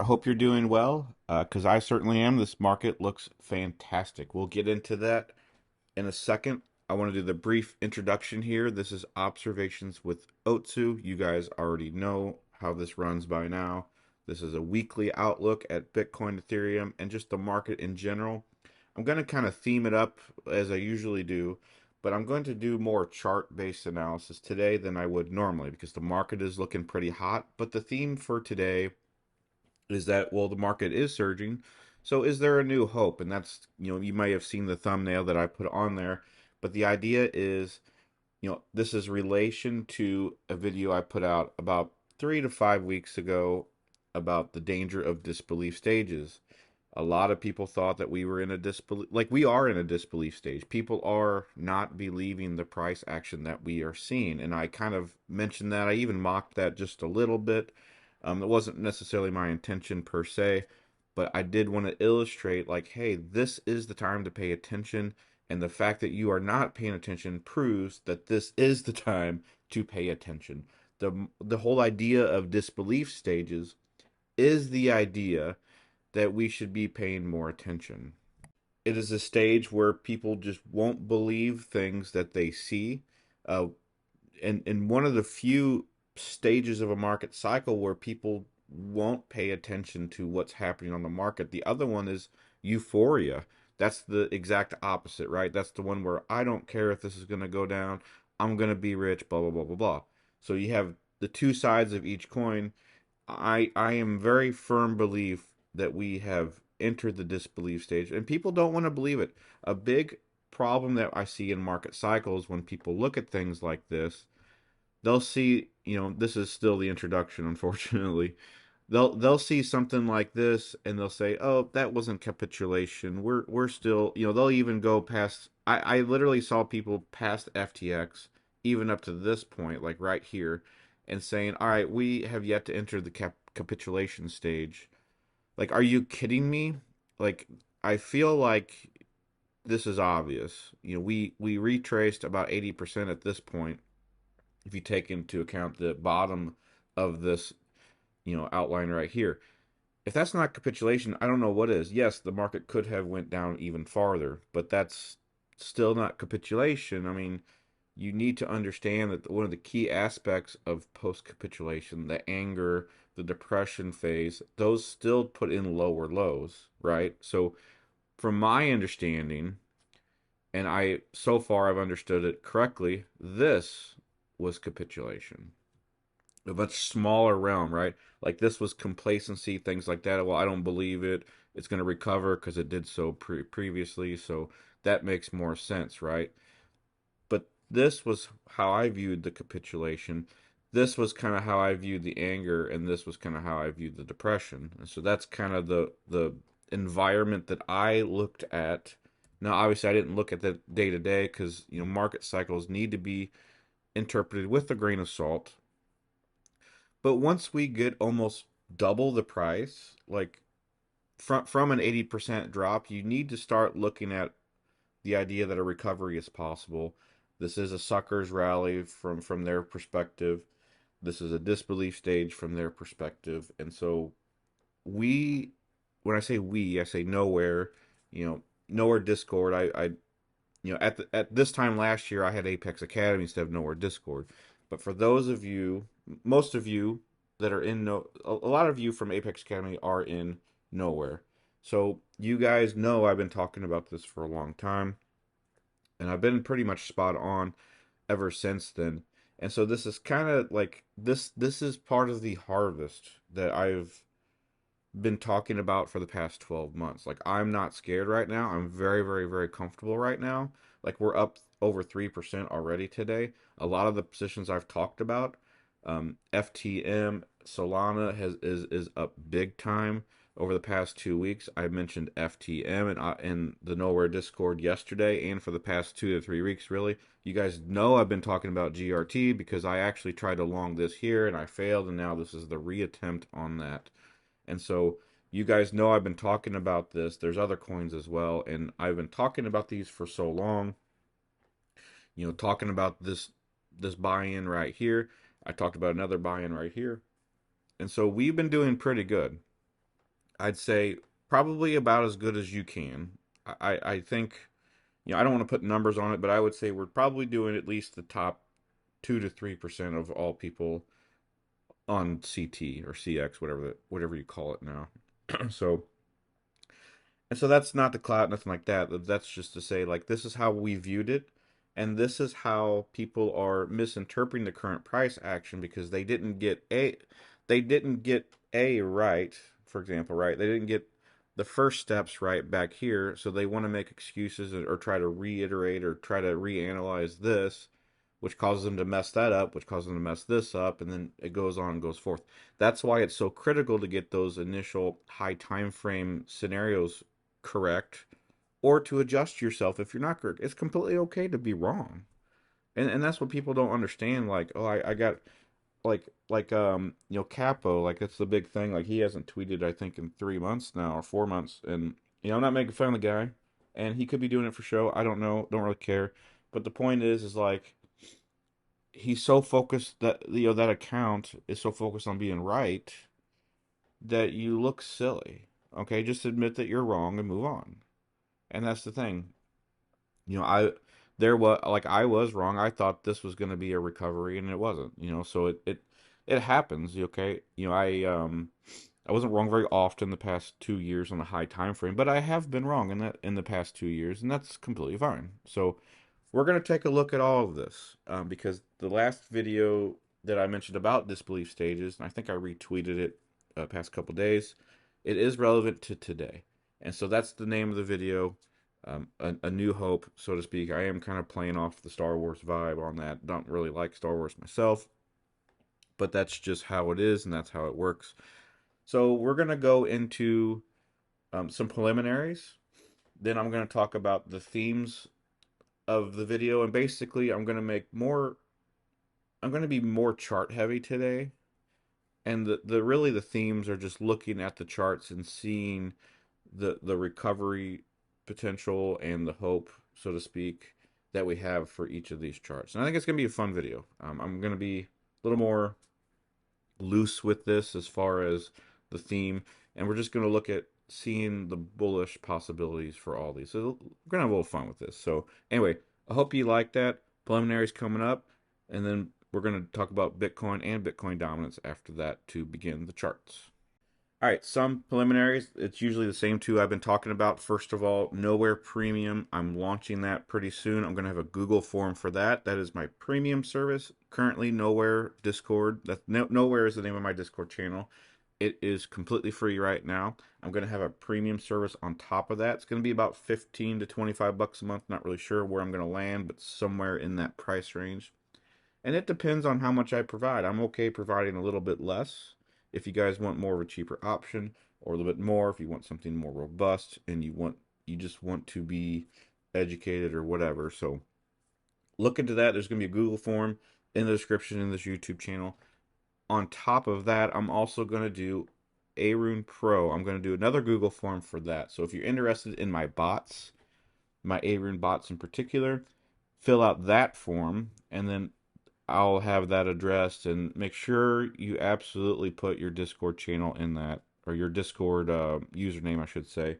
I hope you're doing well, because I certainly am. This market looks fantastic. We'll get into that in a second. I want to do the brief introduction here. This is Observations with Otsu. You guys already know how this runs by now. This is a weekly outlook at Bitcoin, Ethereum, and just the market in general. I'm going to kind of theme it up as I usually do, but I'm going to do more chart-based analysis today than I would normally because the market is looking pretty hot. But the theme for today is that, well, the market is surging, so is there a new hope? And that's, you may have seen the thumbnail that I put on there, but the idea is, this is relation to a video I put out about 3 to 5 weeks ago about the danger of disbelief stages. A lot of people thought that we were in a disbelief, like we are in a disbelief stage. People are not believing the price action that we are seeing. And I kind of mentioned that. I even mocked that just a little bit. It wasn't necessarily my intention per se, but I did want to illustrate, like, hey, this is the time to pay attention. And the fact that you are not paying attention proves that this is the time to pay attention. The whole idea of disbelief stages is the idea that we should be paying more attention. It is a stage where people just won't believe things that they see. Uh, and one of the few stages of a market cycle where people won't pay attention to what's happening on the market. The other one is euphoria. That's the exact opposite, right? That's the one where I don't care if this is going to go down. I'm going to be rich, blah, blah, blah, blah, blah. So you have the two sides of each coin. I am very firm belief that we have entered the disbelief stage, and people don't want to believe it. A big problem that I see in market cycles when people look at things like this, they'll see, this is still the introduction, unfortunately. They'll see something like this and they'll say, "Oh, that wasn't capitulation. We're still, they'll even go past I literally saw people past FTX even up to this point, like right here, and saying, "All right, we have yet to enter the capitulation stage." Like, are you kidding me? Like, I feel like this is obvious. We retraced about 80% at this point if you take into account the bottom of this, outline right here. If that's not capitulation, I don't know what is. Yes, the market could have went down even farther, but that's still not capitulation. I mean, you need to understand that one of the key aspects of post capitulation, the anger, the depression phase, those still put in lower lows, right? So, from my understanding, and I so far I've understood it correctly, this was capitulation. A much smaller realm, right? Like this was complacency, things like that. Well, I don't believe it. It's going to recover because it did so previously, so that makes more sense, right? But this was how I viewed the capitulation. This was kind of how I viewed the anger, and this was kind of how I viewed the depression. And so that's kind of the environment that I looked at. Now, obviously, I didn't look at the day to day because market cycles need to be interpreted with a grain of salt. But once we get almost double the price, like from an 80% drop, you need to start looking at the idea that a recovery is possible. This is a sucker's rally from their perspective. This is a disbelief stage from their perspective. And so we, when I say we, I say nowhere, nowhere Discord. At this time last year, I had Apex Academy instead of nowhere Discord. But for those of you, most of you that are in a lot of you from Apex Academy are in nowhere. So you guys know I've been talking about this for a long time, and I've been pretty much spot on ever since then. And so this is kind of like this is part of the harvest that I've been talking about for the past 12 months. Like, I'm not scared right now. I'm very, very, very comfortable right now. Like, we're up over 3% already today. A lot of the positions I've talked about, FTM, Solana is up big time over the past 2 weeks. I mentioned FTM in the Nowhere Discord yesterday, and for the past 2 to 3 weeks, really. You guys know I've been talking about GRT because I actually tried to long this here and I failed, and now this is the reattempt on that. And so you guys know I've been talking about this. There's other coins as well, and I've been talking about these for so long. Talking about this buy-in right here. I talked about another buy-in right here. And so we've been doing pretty good. I'd say probably about as good as you can. I think, I don't want to put numbers on it, but I would say we're probably doing at least the top 2 to 3% of all people on CT or CX, whatever you call it now. So and so that's not the clout, nothing like that. That's just to say, like, this is how we viewed it, and this is how people are misinterpreting the current price action because they didn't get A right, for example, right? They didn't get the first steps right back here, so they want to make excuses or try to reiterate or try to reanalyze this, which causes them to mess that up, which causes them to mess this up, and then it goes on and goes forth. That's why it's so critical to get those initial high time frame scenarios correct or to adjust yourself if you're not correct. It's completely okay to be wrong. And that's what people don't understand. Like, oh, I got Capo, like that's the big thing. Like he hasn't tweeted, I think, in 3 months now or 4 months. And I'm not making fun of the guy. And he could be doing it for show. I don't know. Don't really care. But the point is like he's so focused that that account is so focused on being right that you look silly. Okay, just admit that you're wrong and move on. And that's the thing. I there was like I was wrong. I thought this was going to be a recovery and it wasn't. So it happens. Okay, I wasn't wrong very often the past 2 years on a high time frame, but I have been wrong in the past 2 years, and that's completely fine. So we're going to take a look at all of this because the last video that I mentioned about disbelief stages, and I think I retweeted it past couple days, it is relevant to today. And so that's the name of the video, a New Hope, so to speak. I am kind of playing off the Star Wars vibe on that. Don't really like Star Wars myself, but that's just how it is, and that's how it works. So we're going to go into some preliminaries. Then I'm going to talk about the themes of the video, and basically I'm going to be more chart heavy today, and the themes are just looking at the charts and seeing the recovery potential and the hope, so to speak, that we have for each of these charts. And I think it's going to be a fun video. I'm going to be a little more loose with this as far as the theme, and we're just going to look at seeing the bullish possibilities for all these. So we're going to have a little fun with this. So anyway, I hope you like that. Preliminaries coming up, and then we're going to talk about Bitcoin and Bitcoin dominance after that to begin the charts. All right, some preliminaries. It's usually the same two I've been talking about. First of all, Nowhere Premium. I'm launching that pretty soon. I'm going to have a Google form for that. That is my premium service. Currently, Nowhere Discord. Nowhere is the name of my Discord channel. It is completely free right now. I'm going to have a premium service on top of that. It's going to be about 15 to 25 bucks a month. Not really sure where I'm going to land, but somewhere in that price range. And it depends on how much I provide. I'm okay providing a little bit less if you guys want more of a cheaper option, or a little bit more if you want something more robust and you just want to be educated or whatever. So look into that. There's going to be a Google form in the description in this YouTube channel. On top of that, I'm also going to do Arune Pro. I'm going to do another Google form for that. So if you're interested in my bots, my Arune bots in particular, fill out that form, and then I'll have that addressed, and make sure you absolutely put your Discord channel in that, or your Discord username, I should say.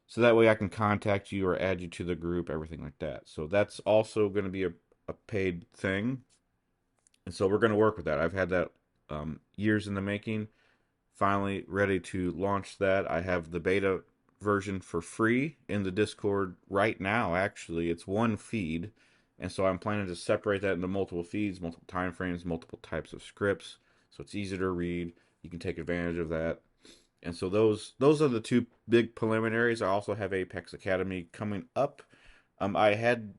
So that way I can contact you or add you to the group, everything like that. So that's also going to be a paid thing. And so we're going to work with that. I've had that years in the making. Finally ready to launch that. I have the beta version for free in the Discord right now, actually. It's one feed. And so I'm planning to separate that into multiple feeds, multiple time frames, multiple types of scripts. So it's easy to read. You can take advantage of that. And so those are the two big preliminaries. I also have Apex Academy coming up. I had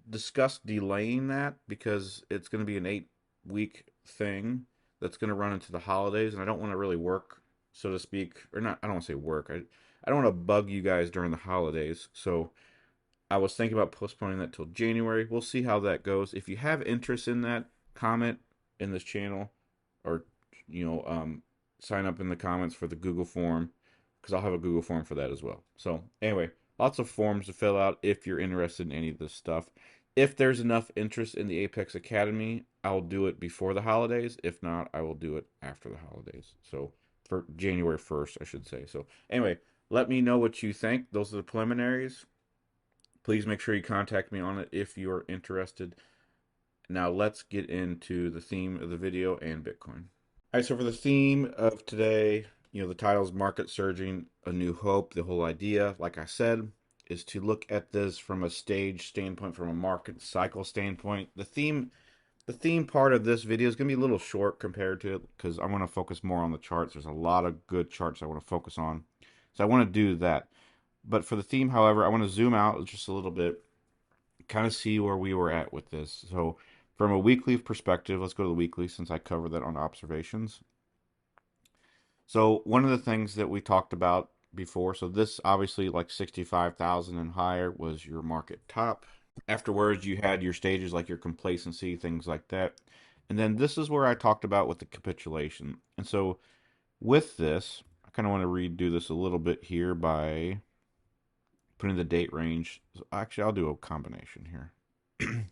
discussed delaying that because it's going to be an 8 week thing that's going to run into the holidays, and I don't want to really work, so to speak, or not. I don't want to say work. I don't want to bug you guys during the holidays. So I was thinking about postponing that till January. We'll see how that goes. If you have interest in that, comment in this channel, or you know, sign up in the comments for the Google form, because I'll have a Google form for that as well. So anyway, lots of forms to fill out if you're interested in any of this stuff. If there's enough interest in the Apex Academy, I'll do it before the holidays. If not, I will do it after the holidays. So for January 1st, I should say. So anyway, let me know what you think. Those are the preliminaries. Please make sure you contact me on it if you're interested. Now let's get into the theme of the video and Bitcoin. All right, so for the theme of today, the title's Market Surging, A New Hope. The whole idea, like I said, is to look at this from a stage standpoint, from a market cycle standpoint. The theme part of this video is going to be a little short compared to it because I want to focus more on the charts. There's a lot of good charts I want to focus on. So I want to do that. But for the theme, however, I want to zoom out just a little bit, kind of see where we were at with this. So from a weekly perspective, let's go to the weekly since I covered that on observations. So one of the things that we talked about before, so this obviously like 65,000 and higher was your market top. Afterwards, you had your stages like your complacency, things like that. And then this is where I talked about with the capitulation. And so with this, I kind of want to redo this a little bit here by putting the date range. So actually, I'll do a combination here.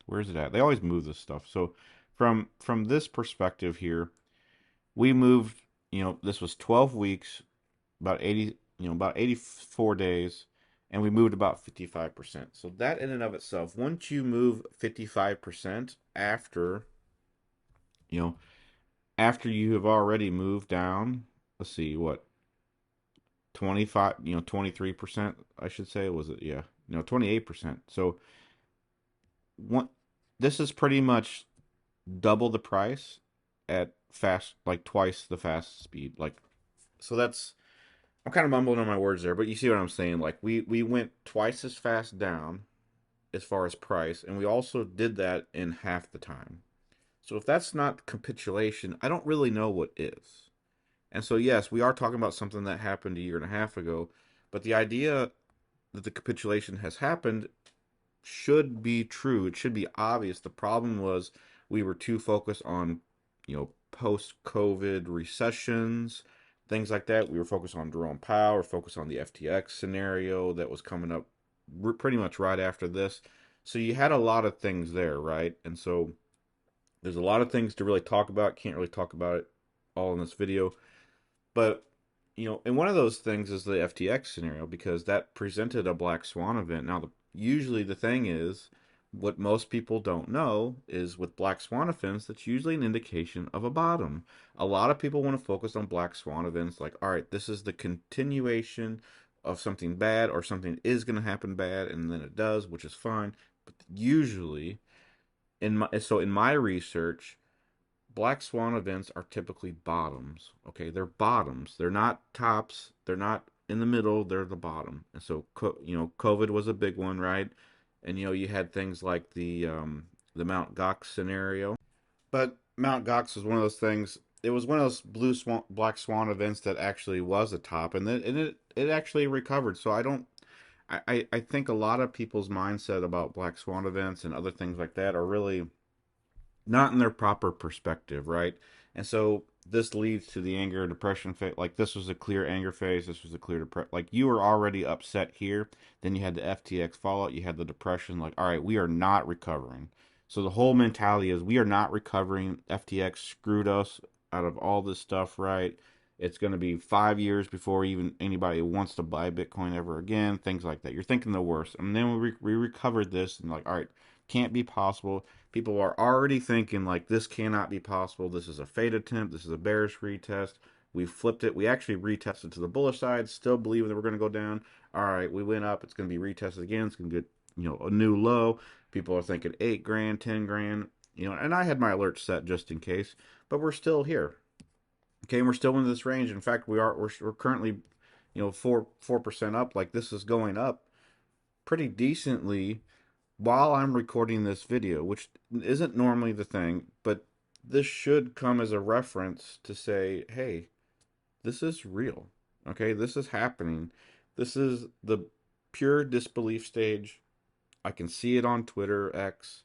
Where's it at? They always move this stuff. So from this perspective here, we moved, this was 12 weeks, about 80, about 84 days, and we moved about 55%. So that in and of itself, once you move 55% you know, after you have already moved down, let's see, what, 25, 23%, I should say, was it? Yeah, 28%. So one, this is pretty much double the price at fast, like twice the fast speed. Like, so that's, I'm kind of mumbling on my words there, but you see what I'm saying. Like we went twice as fast down as far as price, and we also did that in half the time. So if that's not capitulation, I don't really know what is. And so yes, we are talking about something that happened a year and a half ago, but the idea that the capitulation has happened should be true. It should be obvious. The problem was we were too focused on, post COVID recessions, things like that. We were focused on Jerome Powell, we're focused on the FTX scenario that was coming up pretty much right after this. So you had a lot of things there, right? And so there's a lot of things to really talk about. Can't really talk about it all in this video. But, and one of those things is the FTX scenario because that presented a black swan event. Now, usually the thing is, what most people don't know is with black swan events, that's usually an indication of a bottom. A lot of people want to focus on black swan events like, all right, this is the continuation of something bad or something is going to happen bad, and then it does, which is fine. But usually, in my research, black swan events are typically bottoms. Okay, they're bottoms. They're not tops. They're not in the middle. They're the bottom. And so, COVID was a big one, right? And you had things like the Mount Gox scenario. But Mount Gox was one of those things. It was one of those black swan events that actually was a top, and then it actually recovered. So I don't. I think a lot of people's mindset about black swan events and other things like that are really not in their proper perspective, right? And so this leads to the anger depression phase. Like this was a clear anger phase. This was a clear depression. Like you were already upset here. Then you had the FTX fallout. You had the depression. Like, all right, we are not recovering. So the whole mentality is we are not recovering. FTX screwed us out of all this stuff, right? It's going to be 5 years before even anybody wants to buy Bitcoin ever again. Things like that. You're thinking the worst. And then we recovered this and like, all right, can't be possible. People are already thinking like this cannot be possible. This is a fade attempt. This is a bearish retest. We flipped it. We actually retested to the bullish side, still believing that we're going to go down. All right, we went up. It's going to be retested again. It's going to get a new low. People are thinking 8 grand, 10 grand. And I had my alert set just in case, but we're still here. Okay, and we're still in this range. In fact, we're currently 4% up. Like this is going up pretty decently while I'm recording this video, which isn't normally the thing, but this should come as a reference to say, hey, this is real. Okay, this is happening. This is the pure disbelief stage. I can see it on Twitter, X,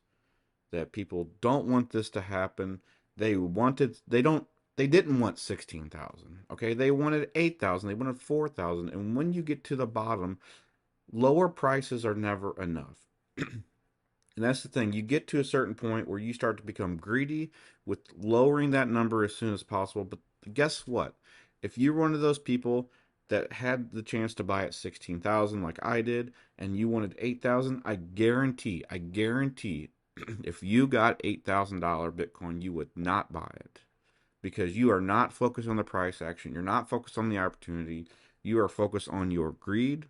that people don't want this to happen. They didn't want 16,000. Okay, they wanted 8,000. They wanted 4,000. And when you get to the bottom, lower prices are never enough. And that's the thing. You get to a certain point where you start to become greedy with lowering that number as soon as possible. But guess what? If you're one of those people that had the chance to buy at 16,000 like I did and you wanted 8,000, I guarantee if you got $8,000 Bitcoin, you would not buy it because you are not focused on the price action. You're not focused on the opportunity. You are focused on your greed,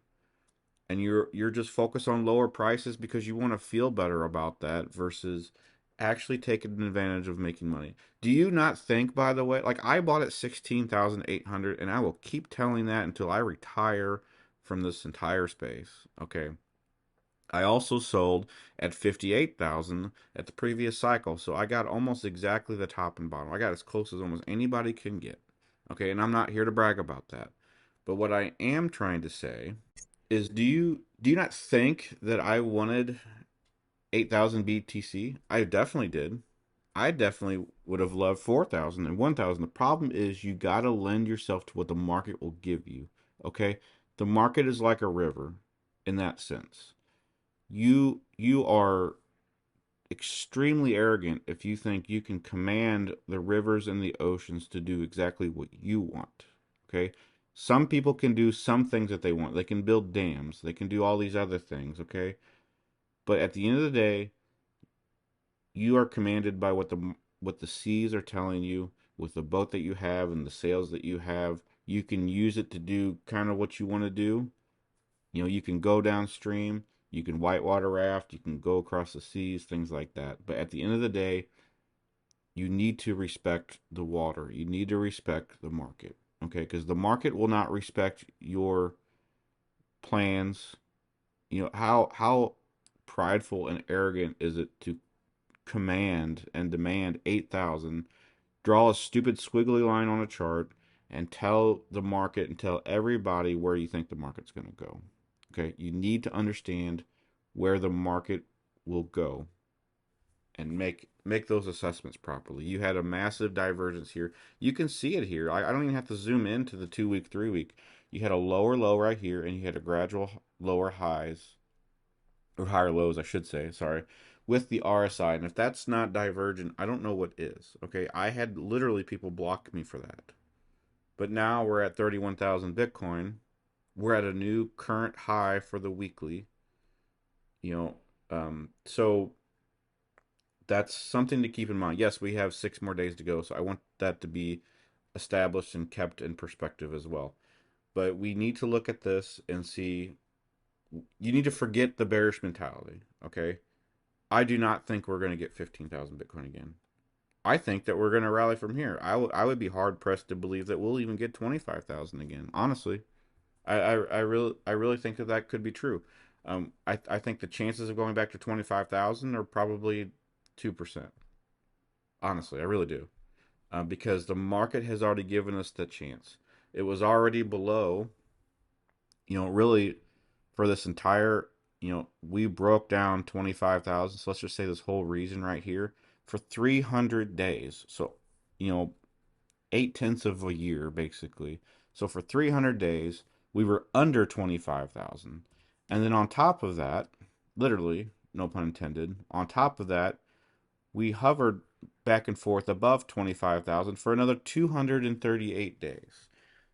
and you're just focused on lower prices because you want to feel better about that versus actually taking advantage of making money. Do you not think, by the way, like I bought at 16,800 and I will keep telling that until I retire from this entire space, okay? I also sold at 58,000 at the previous cycle. So I got almost exactly the top and bottom. I got as close as almost anybody can get. Okay, and I'm not here to brag about that. But what I am trying to say is do you not think that I wanted 8,000 BTC? I definitely did. I definitely would have loved 4,000 and 1,000. The problem is you got to lend yourself to what the market will give you. Okay? The market is like a river in that sense. You are extremely arrogant if you think you can command the rivers and the oceans to do exactly what you want. Okay? Some people can do some things that they want. They can build dams. They can do all these other things, okay? But at the end of the day, you are commanded by what the seas are telling you with the boat that you have and the sails that you have. You can use it to do kind of what you want to do. You can go downstream, you can whitewater raft, you can go across the seas, things like that. But at the end of the day, you need to respect the water. You need to respect the market. Okay? Because the market will not respect your plans. How prideful and arrogant is it to command and demand 8,000, draw a stupid squiggly line on a chart, and tell the market and tell everybody where you think the market's going to go. Okay, you need to understand where the market will go and make those assessments properly. You had a massive divergence here. You can see it here. I don't even have to zoom into the 2 week, 3 week. You had a lower low right here, and you had a gradual lower highs or higher lows, I should say. Sorry, with the RSI. And if that's not divergent, I don't know what is. Okay, I had literally people block me for that. But now we're at 31,000 Bitcoin. We're at a new current high for the weekly. You know, so that's something to keep in mind. Yes, we have 6 more days to go, so I want that to be established and kept in perspective as well. But we need to look at this and see. You need to forget the bearish mentality. Okay, I do not think we're going to get 15,000 Bitcoin again. I think that we're going to rally from here. I would be hard pressed to believe that we'll even get 25,000 again. Honestly, I really think that could be true. I think the chances of going back to 25,000 are probably 2%. Honestly, I really do. Because the market has already given us the chance. It was already below, really for this entire, we broke down 25,000. So let's just say this whole region right here for 300 days. So, you know, 8/10 of a year basically. So for 300 days, we were under 25,000. And then on top of that, literally, no pun intended, on top of that, we hovered back and forth above 25,000 for another 238 days.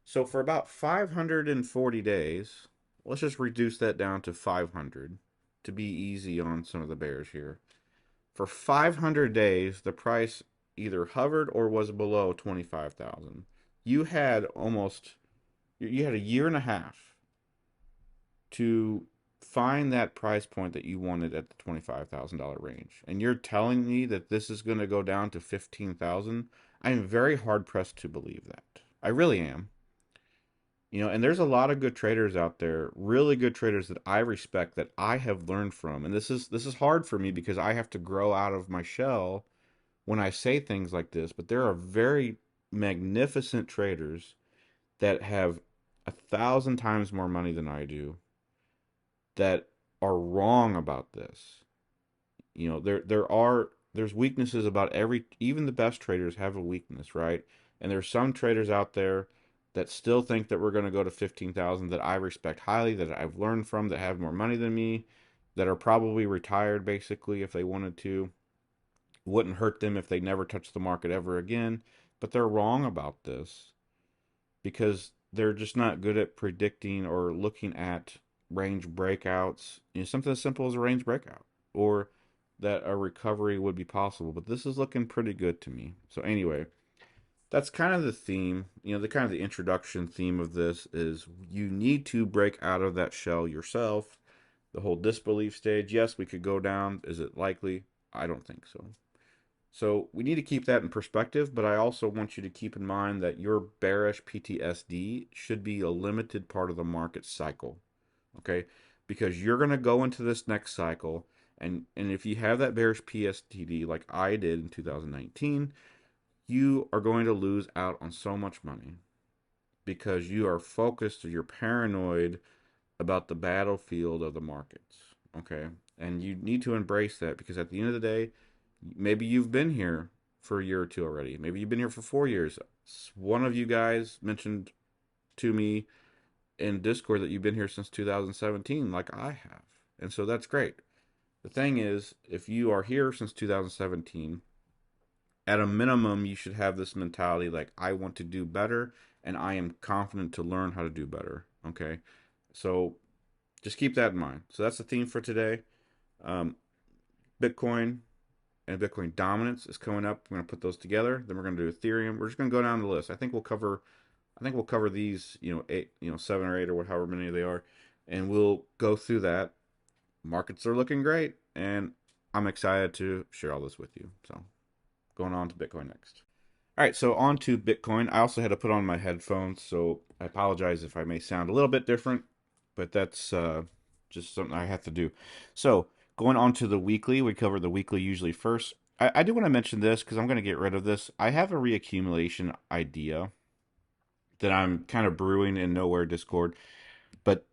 So for about 540 days, let's just reduce that down to 500 to be easy on some of the bears here. For 500 days, the price either hovered or was below 25,000. You had a year and a half to find that price point that you wanted at the $25,000 range. And you're telling me that this is going to go down to 15,000? I am very hard pressed to believe that. I really am. And there's a lot of good traders out there, really good traders that I respect that I have learned from. And this is hard for me because I have to grow out of my shell when I say things like this, but there are very magnificent traders that have 1,000 times more money than I do that are wrong about this. There's weaknesses about even the best traders have a weakness, right? And there's some traders out there that still think that we're going to go to 15,000 that I respect highly, that I've learned from, that have more money than me, that are probably retired basically if they wanted to. Wouldn't hurt them if they never touched the market ever again, but they're wrong about this. because they're just not good at predicting or looking at range breakouts. Something as simple as a range breakout or that a recovery would be possible. But this is looking pretty good to me. So anyway, that's kind of the theme. The kind of the introduction theme of this is you need to break out of that shell yourself. The whole disbelief stage. Yes, we could go down. Is it likely? I don't think so. So we need to keep that in perspective, but I also want you to keep in mind that your bearish PTSD should be a limited part of the market cycle. Okay? Because you're going to go into this next cycle, and if you have that bearish PTSD like I did in 2019, you are going to lose out on so much money because you are focused or you're paranoid about the battlefield of the markets. Okay? And you need to embrace that because at the end of the day, maybe you've been here for a year or two already. Maybe you've been here for 4 years. One of you guys mentioned to me in Discord that you've been here since 2017, like I have. And so that's great. The thing is, if you are here since 2017, at a minimum, you should have this mentality like, I want to do better and I am confident to learn how to do better. Okay. So just keep that in mind. So that's the theme for today. Um, Bitcoin and Bitcoin dominance is coming up. We're going to put those together. Then we're going to do Ethereum. We're just going to go down the list. I think we'll cover these, eight, seven or eight or however many they are, and we'll go through that. Markets are looking great, and I'm excited to share all this with you. So, going on to Bitcoin next. All right, so on to Bitcoin. I also had to put on my headphones, so I apologize if I may sound a little bit different, but that's just something I have to do. So, going on to the weekly, we cover the weekly usually first. I do want to mention this because I'm going to get rid of this. I have a reaccumulation idea that I'm kind of brewing in Nowhere Discord, but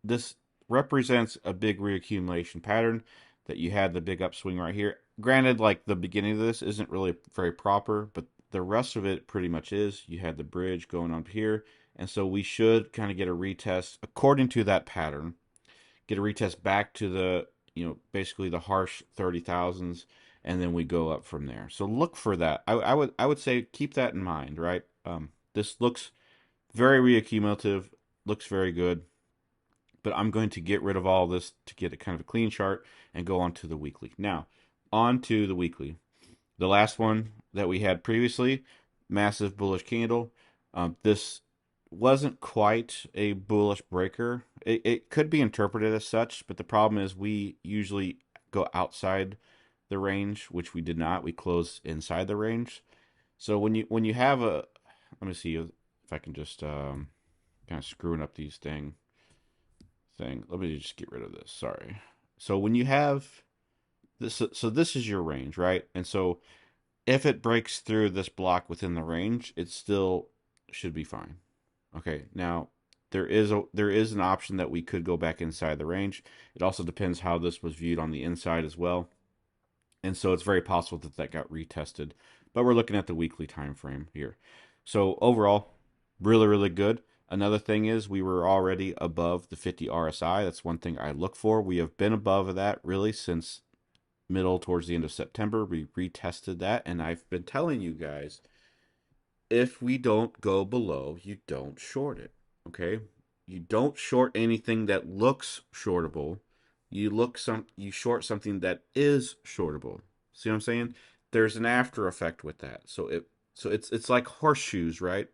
this represents a big reaccumulation pattern that you had the big upswing right here. Granted, like the beginning of this isn't really very proper, but the rest of it pretty much is. You had the bridge going on here, and so we should kind of get a retest according to that pattern. Get a retest back to the basically the harsh 30,000s, and then we go up from there. So look for that. I would say keep that in mind, right? This looks very reaccumulative, looks very good, but I'm going to get rid of all this to get a kind of a clean chart and go on to the weekly. Now, on to the weekly. The last one that we had previously, massive bullish candle. This wasn't quite a bullish breaker. It could be interpreted as such, but the problem is we usually go outside the range, which we did not. We closed inside the range. So when you have a, let me see if I can just kind of screwing up these thing. Let me just get rid of this. Sorry. So when you have this, so this is your range, right? And so if it breaks through this block within the range, it still should be fine. Okay. Now there is an option that we could go back inside the range. It also depends how this was viewed on the inside as well. And so it's very possible that that got retested. But we're looking at the weekly time frame here. So overall, really, really good. Another thing is we were already above the 50 RSI. That's one thing I look for. We have been above that really since middle towards the end of September. We retested that, and I've been telling you guys, if we don't go below, you don't short it. Okay? You don't short anything that looks shortable. You short something that is shortable. See what I'm saying? There's an after effect with that. So it's like horseshoes, right?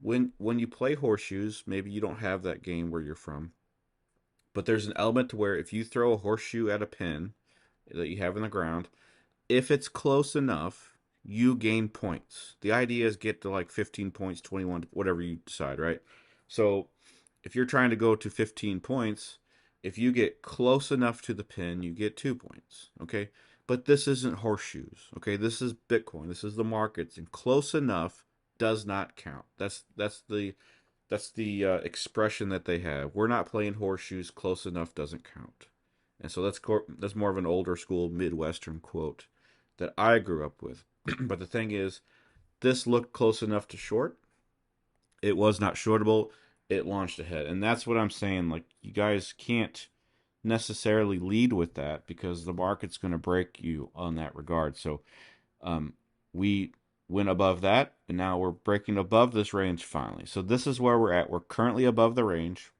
When you play horseshoes, maybe you don't have that game where you're from, but there's an element to where if you throw a horseshoe at a pin that you have in the ground, if it's close enough, you gain points. The idea is get to like 15 points, 21, whatever you decide, right? So if you're trying to go to 15 points, if you get close enough to the pin, you get 2 points, okay? But this isn't horseshoes, okay? This is Bitcoin. This is the markets, and close enough does not count. That's the expression that they have. We're not playing horseshoes. Close enough doesn't count. And so that's more of an older school Midwestern quote that I grew up with. But the thing is, this looked close enough to short. It was not shortable. It launched ahead. And that's what I'm saying. Like, you guys can't necessarily lead with that because the market's going to break you on that regard. So, um, we went above that, and now we're breaking above this range finally. So this is where we're at. We're currently above the range.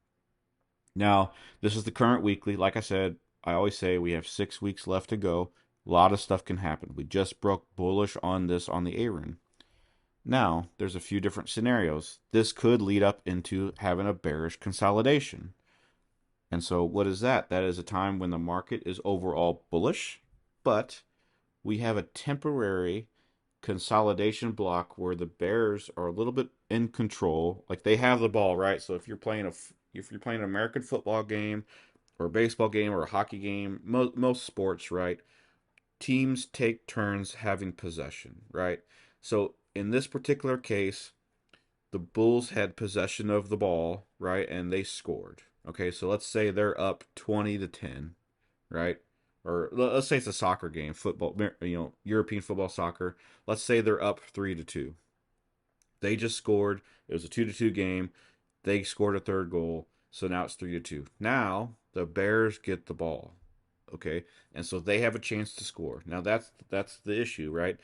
Now, this is the current weekly. Like I said, I always say we have 6 weeks left to go. A lot of stuff can happen. We just broke bullish on this on the A-Run. Now, there's a few different scenarios. This could lead up into having a bearish consolidation. And so, what is that? That is a time when the market is overall bullish, but we have a temporary consolidation block where the Bears are a little bit in control. Like they have the ball, right? So if you're playing an American football game or a baseball game or a hockey game, most sports, right? Teams take turns having possession, right? So in this particular case, the Bulls had possession of the ball, right? And they scored. Okay, so let's say they're up 20-10, right? Or let's say it's a soccer game, football, European football, soccer. Let's say they're up 3-2. They just scored. It was a 2-2 game. They scored a third goal, so now it's 3-2. Now the Bears get the ball, okay, and so they have a chance to score. Now that's the issue, right?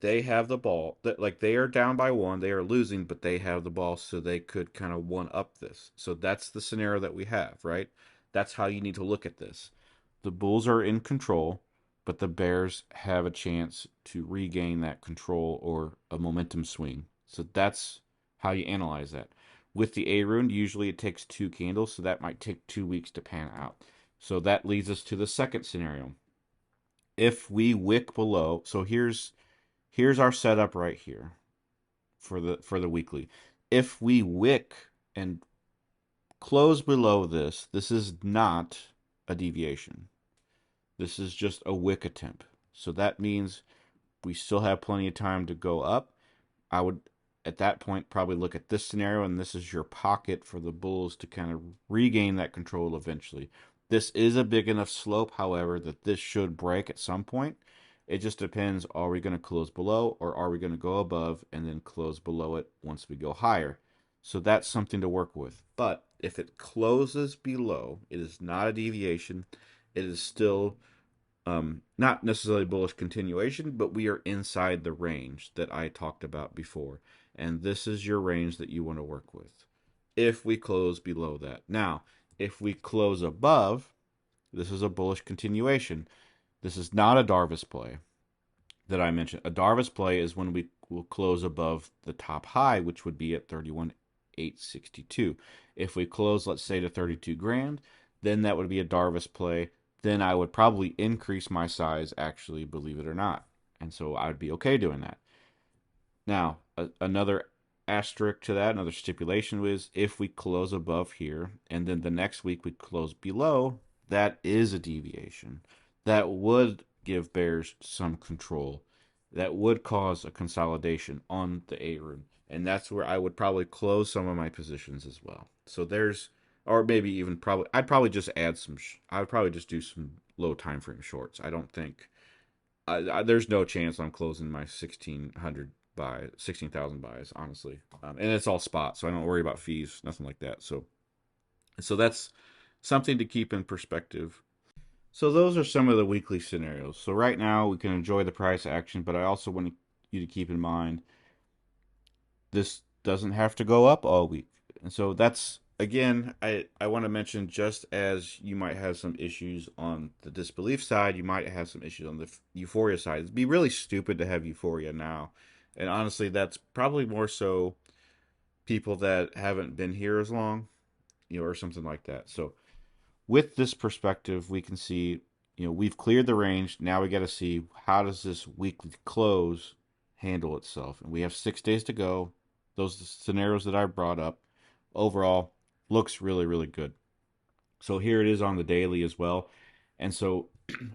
They have the ball. That like they are down by one, they are losing, but they have the ball, so they could kind of one up this. So that's the scenario that we have, right? That's how you need to look at this. The Bulls are in control, but the Bears have a chance to regain that control or a momentum swing. So that's how you analyze that. With the A rune, usually it takes 2 candles, so that might take 2 weeks to pan out. So that leads us to the second scenario. If we wick below, so here's our setup right here for the weekly. If we wick and close below this, this is not a deviation. This is just a wick attempt. So that means we still have plenty of time to go up. I would, at that point, probably look at this scenario, and this is your pocket for the Bulls to kind of regain that control eventually. This is a big enough slope, however, that this should break at some point. It just depends, are we going to close below or are we going to go above and then close below it once we go higher? So that's something to work with. But if it closes below, it is not a deviation. It is still not necessarily bullish continuation, but we are inside the range that I talked about before. And this is your range that you want to work with if we close below that. Now, if we close above, this is a bullish continuation. This is not a Darvis play that I mentioned. A Darvis play is when we will close above the top high, which would be at 31,862. If we close, let's say, to 32 grand, then that would be a Darvis play. Then I would probably increase my size, actually, believe it or not. And so I would be okay doing that. Now, another asterisk to that, another stipulation was if we close above here and then the next week we close below, that is a deviation. That would give bears some control. That would cause a consolidation on the A room. And that's where I would probably close some of my positions as well. So there's, or maybe even probably, I'd probably just add some, I would probably just do some low time frame shorts. I don't think, there's no chance I'm closing my 1600 buy 16,000 buys, honestly. And it's all spot, so I don't worry about fees, nothing like that. So that's something to keep in perspective. So those are some of the weekly scenarios. So right now we can enjoy the price action, but I also want you to keep in mind this doesn't have to go up all week. And so that's again, I want to mention just as you might have some issues on the disbelief side, you might have some issues on the euphoria side. It'd be really stupid to have euphoria now. And honestly, that's probably more so people that haven't been here as long, or something like that. So with this perspective, we can see, we've cleared the range. Now we got to see how does this weekly close handle itself. And we have 6 days to go. Those scenarios that I brought up overall looks really, really good. So here it is on the daily as well. And so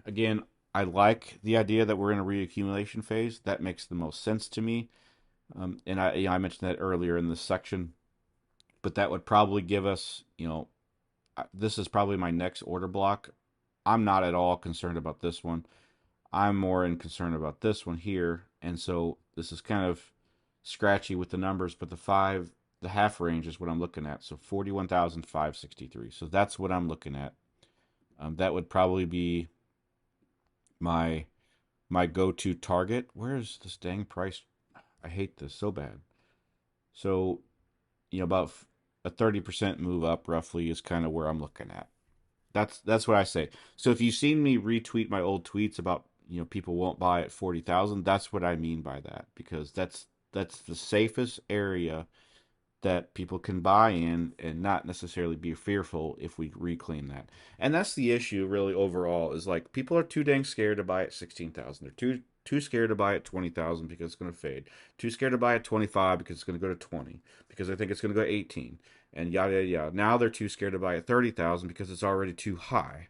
again, I like the idea that we're in a reaccumulation phase. That makes the most sense to me. And I mentioned that earlier in this section, but that would probably give us, this is probably my next order block. I'm not at all concerned about this one. I'm more in concern about this one here. And so this is kind of scratchy with the numbers, but the half range is what I'm looking at. So 41,563. So that's what I'm looking at. That would probably be my go-to target. Where is this dang price? I hate this so bad. So, about a 30% move up roughly is kind of where I'm looking at. That's what I say. So if you've seen me retweet my old tweets about, people won't buy at 40,000, that's what I mean by that, because that's the safest area that people can buy in and not necessarily be fearful if we reclaim that. And that's the issue really overall, is like people are too dang scared to buy at 16,000. They're too scared to buy at 20,000 because it's going to fade. Too scared to buy at 25 because it's going to go to 20 because I think it's going to go 18 and yada yada yada. Now they're too scared to buy at 30,000 because it's already too high.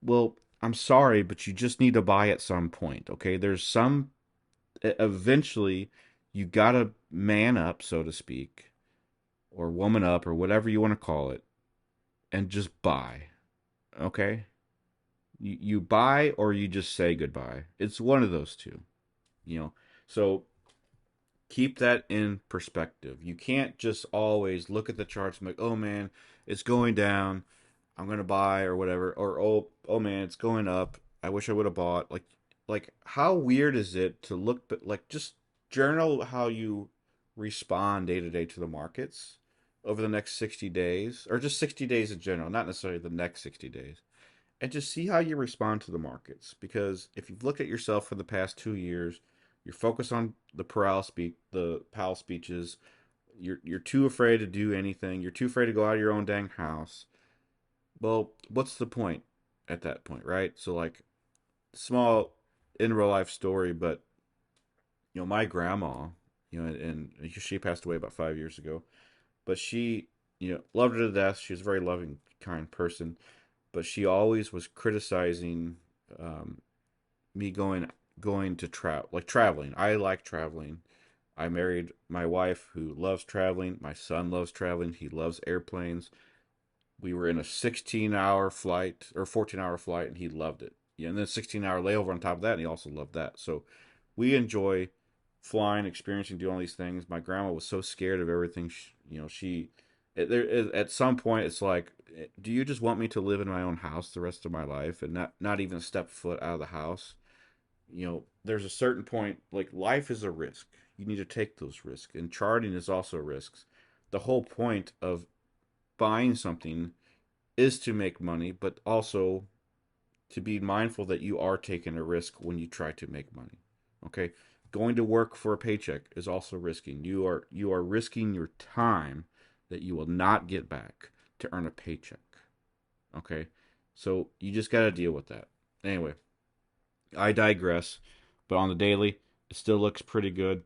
Well, I'm sorry, but you just need to buy at some point, okay? There's some eventually you got to man up, so to speak, or woman up or whatever you want to call it, and just buy. Okay? You buy or you just say goodbye. It's one of those two, you know. So keep that in perspective. You can't just always look at the charts and be like, "Oh man, it's going down. I'm going to buy or whatever." Or oh man, it's going up. I wish I would have bought. Like how weird is it to look, but like just journal how you respond day to day to the markets over the next 60 days, or just 60 days in general, not necessarily the next 60 days, and just see how you respond to the markets. Because if you've looked at yourself for the past 2 years, you're focused on the Powell speeches. You're too afraid to do anything. You're too afraid to go out of your own dang house. Well, what's the point at that point, right? So like small in real life story, but my grandma, and she passed away about 5 years ago, but she, loved her to death. She was a very loving, kind person, but she always was criticizing um, me going to traveling. I like traveling. I married my wife who loves traveling. My son loves traveling. He loves airplanes. We were in a 16-hour flight or 14-hour flight, and he loved it. Yeah, and then 16-hour layover on top of that, and he also loved that. So we enjoy flying, experiencing, doing all these things. My grandma was so scared of everything. At some point, it's like, do you just want me to live in my own house the rest of my life and not even step foot out of the house? There's a certain point, like life is a risk. You need to take those risks, and charting is also risks. The whole point of buying something is to make money, but also to be mindful that you are taking a risk when you try to make money. Okay? Going to work for a paycheck is also risking. You are risking your time that you will not get back to earn a paycheck. Okay? So you just got to deal with that. Anyway, I digress. But on the daily, it still looks pretty good.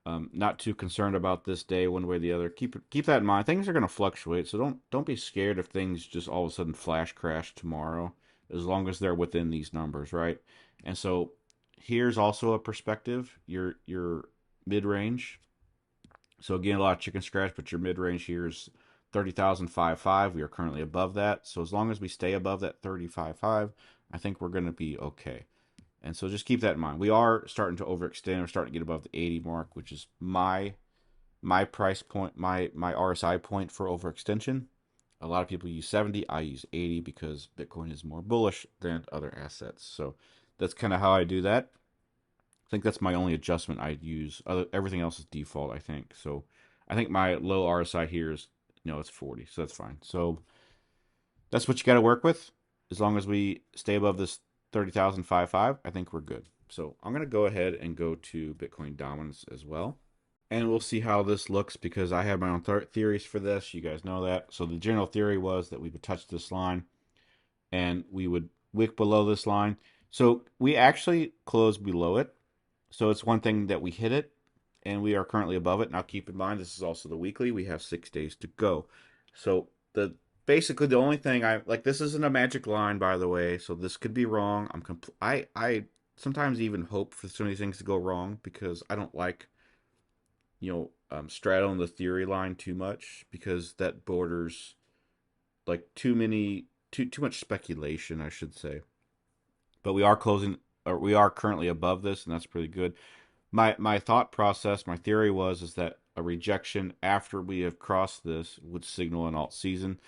Not too concerned about this day one way or the other. Keep that in mind. Things are going to fluctuate, so don't be scared if things just all of a sudden flash crash tomorrow, as long as they're within these numbers, right? And so here's also a perspective. Your mid range. So again, a lot of chicken scratch, but your mid range here is 30,005.5. We are currently above that. So as long as we stay above that 35.5, I think we're going to be okay. And so just keep that in mind. We are starting to overextend. We're starting to get above the 80 mark, which is my price point, my RSI point for overextension. A lot of people use 70. I use 80 because Bitcoin is more bullish than other assets. So that's kind of how I do that. I think that's my only adjustment I'd use. Everything else is default, I think. So I think my low RSI here is, it's 40. So that's fine. So that's what you got to work with. As long as we stay above this 30,005.5, I think we're good. So I'm going to go ahead and go to Bitcoin dominance as well. And we'll see how this looks because I have my own theories for this. You guys know that. So the general theory was that we would touch this line and we would wick below this line. So we actually closed below it. So it's one thing that we hit it and we are currently above it. Now keep in mind, this is also the weekly. We have 6 days to go. So basically the only thing I like, this isn't a magic line, by the way, so this could be wrong. I sometimes even hope for some of these things to go wrong because I don't like straddling the theory line too much because that borders like too much speculation, I should say. But we are closing, or we are currently above this, and that's pretty good. My thought process, my theory was is that a rejection after we have crossed this would signal an alt season,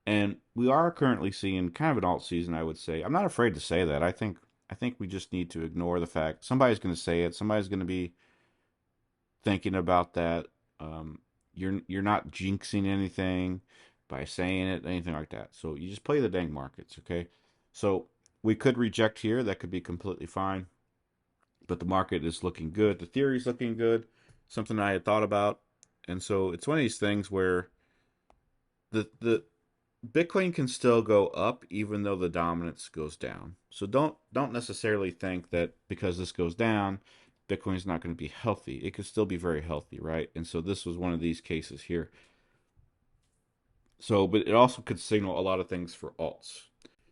and we are currently seeing kind of an alt season. I would say I'm not afraid to say that. I think we just need to ignore the fact somebody's going to say it. Somebody's going to be thinking about that. Um, you're not jinxing anything by saying it, anything like that. So you just play the dang markets, okay? So we could reject here. That could be completely fine. But the market is looking good. The theory is looking good. Something I had thought about. And so it's one of these things where the Bitcoin can still go up even though the dominance goes down. So don't necessarily think that because this goes down, Bitcoin's not going to be healthy. It could still be very healthy, right? And so this was one of these cases here. So, but it also could signal a lot of things for alts.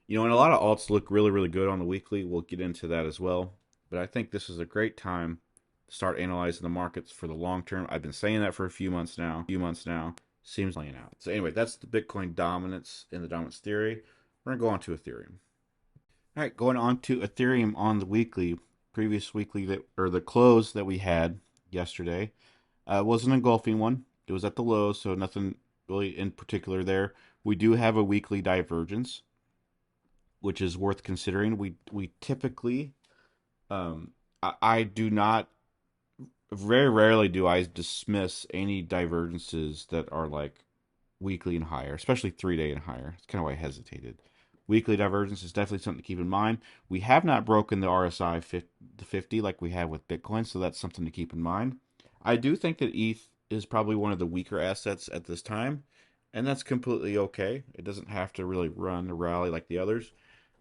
And a lot of alts look really, really good on the weekly. We'll get into that as well. But I think this is a great time to start analyzing the markets for the long term. I've been saying that for a few months now. Seems playing out. So anyway, that's the Bitcoin dominance in the dominance theory. We're gonna go on to Ethereum. All right, going on to Ethereum on the weekly, previous weekly that or the close that we had yesterday was an engulfing one. It was at the low, so nothing really in particular there. We do have a weekly divergence, which is worth considering. We typically, I do not, very rarely do I dismiss any divergences that are like weekly and higher, especially 3 day and higher. It's kind of why I hesitated. Weekly divergence is definitely something to keep in mind. We have not broken the RSI 50 like we have with Bitcoin, so that's something to keep in mind. I do think that ETH is probably one of the weaker assets at this time, and that's completely okay. It doesn't have to really run a rally like the others,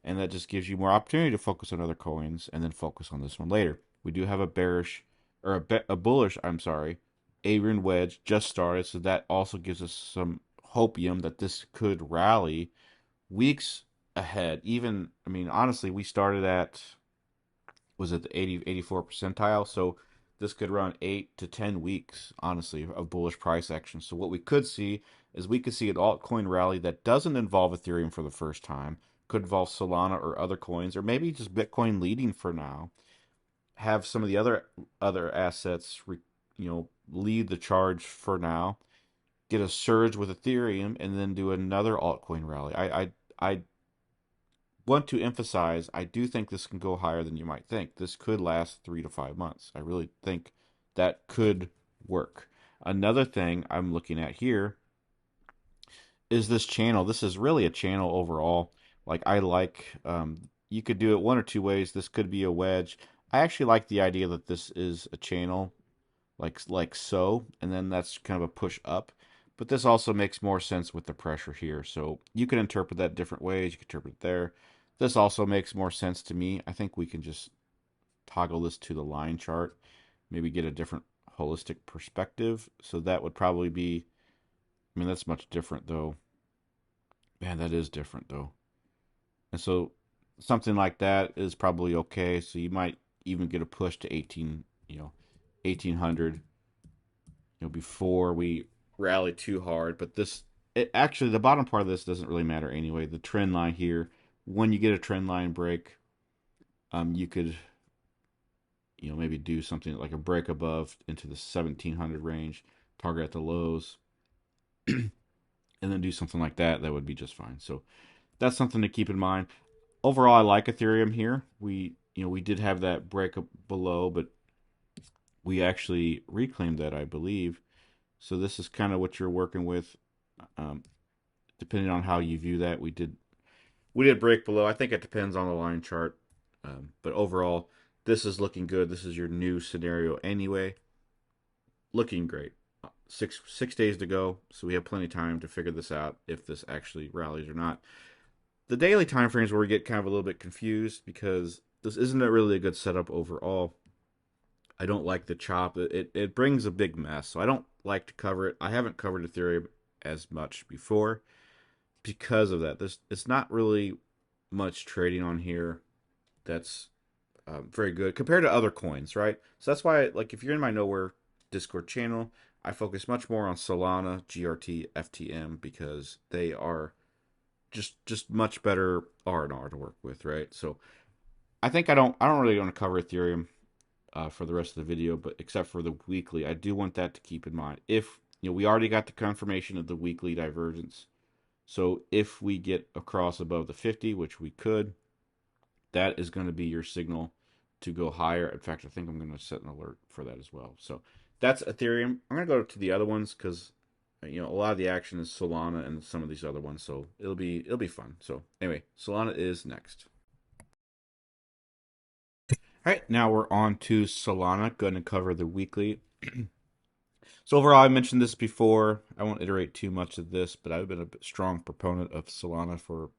and that just gives you more opportunity to focus on other coins and then focus on this one later. We do have a bearish or a bullish, I'm sorry, Avian wedge just started, so that also gives us some hopium that this could rally weeks ahead. Even, I mean, honestly, we started at, was it the 84 percentile? So this could run 8 to 10 weeks, honestly, of bullish price action. So what we could see is we could see an altcoin rally that doesn't involve Ethereum for the first time, could involve Solana or other coins, or maybe just Bitcoin leading for now. Have some of the other assets, lead the charge for now. Get a surge with Ethereum, and then do another altcoin rally. I want to emphasize, I do think this can go higher than you might think. This could last 3 to 5 months. I really think that could work. Another thing I'm looking at here is this channel. This is really a channel overall. Like I like, you could do it one or two ways. This could be a wedge. I actually like the idea that this is a channel, like so, and then that's kind of a push up. But this also makes more sense with the pressure here. So you can interpret that different ways. You can interpret it there. This also makes more sense to me. I think we can just toggle this to the line chart, maybe get a different holistic perspective. So that would probably be, I mean, that's much different though. Man, that is different though. And so something like that is probably okay. So you might even get a push to 1800, before we rally too hard. But actually, the bottom part of this doesn't really matter anyway. The trend line here, when you get a trend line break, you could, maybe do something like a break above into the 1700 range, target at the lows, and then do something like that. That would be just fine. So that's something to keep in mind. Overall, I like Ethereum here. We did have that break up below, but we actually reclaimed that, I believe. So this is kind of what you're working with, um, depending on how you view that. We did break below. I think it depends on the line chart, but overall, this is looking good. This is your new scenario anyway, looking great. Six days to go, so we have plenty of time to figure this out if this actually rallies or not. The daily time frames where we get kind of a little bit confused because this isn't really a good setup overall. I don't like the chop. It brings a big mess, so I don't like to cover it. I haven't covered Ethereum as much before because of that. It's not really much trading on here that's very good compared to other coins, right? So that's why, like, if you're in my Nowhere Discord channel, I focus much more on Solana, GRT, FTM because they are just much better R&R to work with, right? So I don't really want to cover Ethereum for the rest of the video, but except for the weekly, I do want that to keep in mind. If we already got the confirmation of the weekly divergence, so if we get across above the 50, which we could, that is going to be your signal to go higher. In fact, I think I'm going to set an alert for that as well. So That's Ethereum. I'm gonna go to the other ones because a lot of the action is Solana and some of these other ones, so it'll be fun. So anyway, Solana is next. All right, now we're on to Solana. Going to cover the weekly. So overall, I mentioned this before. I won't iterate too much of this, but I've been a strong proponent of Solana for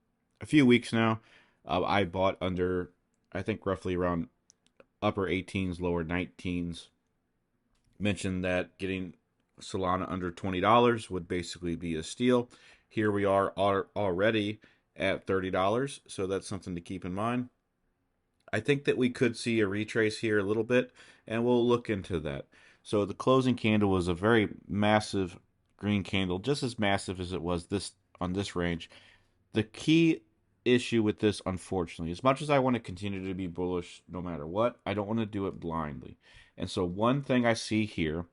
a few weeks now. I bought under, I think, roughly around upper 18s, lower 19s. Mentioned that getting Solana under $20 would basically be a steal. Here we are already at $30, so that's something to keep in mind. I think that we could see a retrace here a little bit, and we'll look into that. So the closing candle was a very massive green candle, just as massive as it was this on this range. The key issue with this, unfortunately, as much as I want to continue to be bullish no matter what, I don't want to do it blindly. And so one thing I see here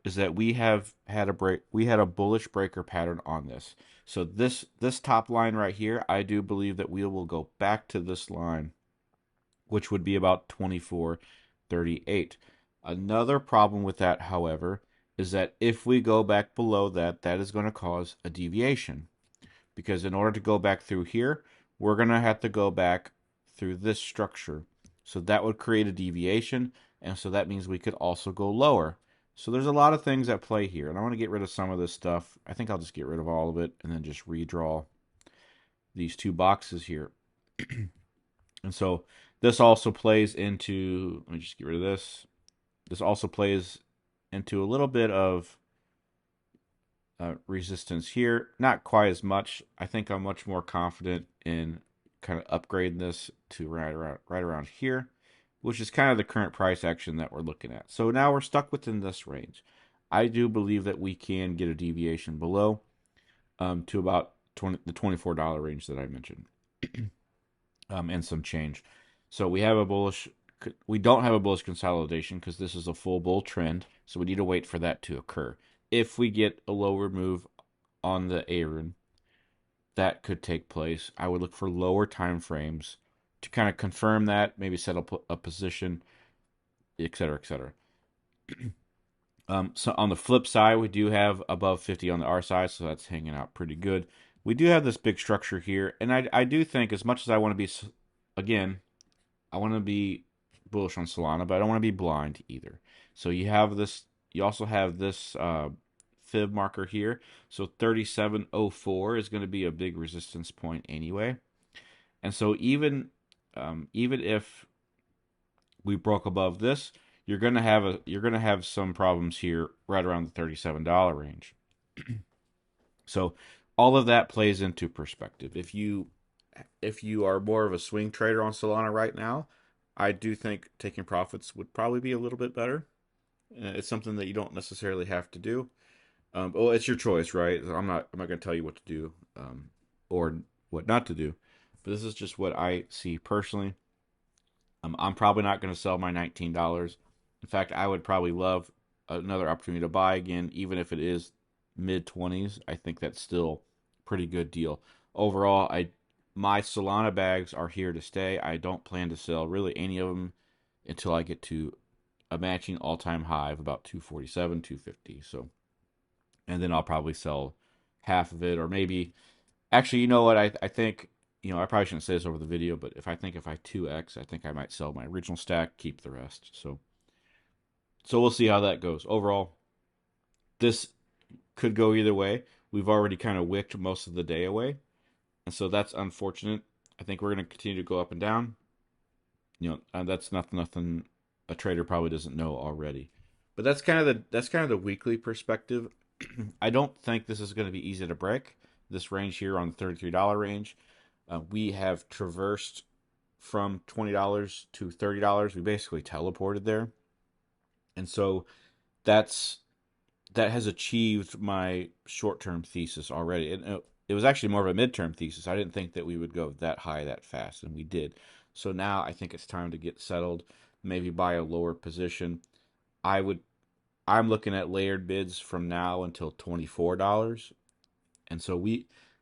is that we have had a break. We had a bullish breaker pattern on this. So this top line right here, I do believe that we will go back to this line, which would be about 24.38. Another problem with that, however, is that if we go back below that, that is going to cause a deviation. Because in order to go back through here, we're going to have to go back through this structure. So that would create a deviation, and so that means we could also go lower. So there's a lot of things at play here, and I want to get rid of some of this stuff. I think I'll just get rid of all of it and then just redraw these two boxes here. And so this also plays into, let me just get rid of this. This also plays into a little bit of resistance here. Not quite as much. I think I'm much more confident in kind of upgrading this to right around here, which is kind of the current price action that we're looking at. So now we're stuck within this range. I do believe that we can get a deviation below to about the $24 range that I mentioned, and some change. So we don't have a bullish consolidation because this is a full bull trend. So we need to wait for that to occur. If we get a lower move on the Aaron, that could take place. I would look for lower time frames to kind of confirm that, maybe set up a position, etc., etc. So on the flip side, we do have above 50 on the R side, so that's hanging out pretty good. We do have this big structure here, and I do think as much as I want to be, again, I want to be bullish on Solana, but I don't want to be blind either. So you have this. You also have this fib marker here. So 3704 is going to be a big resistance point anyway. And so even if we broke above this, you're gonna have some problems here right around the $37 range. So all of that plays into perspective. If you are more of a swing trader on Solana right now, I do think taking profits would probably be a little bit better. It's something that you don't necessarily have to do. Well, it's your choice, right? I'm not going to tell you what to do, or what not to do. But this is just what I see personally. I'm probably not going to sell my $19. In fact, I would probably love another opportunity to buy again, even if it is mid 20s. I think that's still a pretty good deal. Overall, my Solana bags are here to stay. I don't plan to sell really any of them until I get to a matching all-time high of about 247, 250. So, and then I'll probably sell half of it, or maybe actually, you know what? I think, I probably shouldn't say this over the video, but if I 2x, I think I might sell my original stack, keep the rest. So we'll see how that goes. Overall, this could go either way. We've already kind of wicked most of the day away, and so that's unfortunate. I think we're going to continue to go up and down. And that's nothing a trader probably doesn't know already. But that's kind of the weekly perspective. I don't think this is going to be easy to break this range here on the $33 range. We have traversed from $20 to $30. We basically teleported there, and so that's that has achieved my short-term thesis already. It was actually more of a midterm thesis. I didn't think that we would go that high that fast, and we did. So now I think it's time to get settled, maybe buy a lower position. I would I'm looking at layered bids from now until $24. And so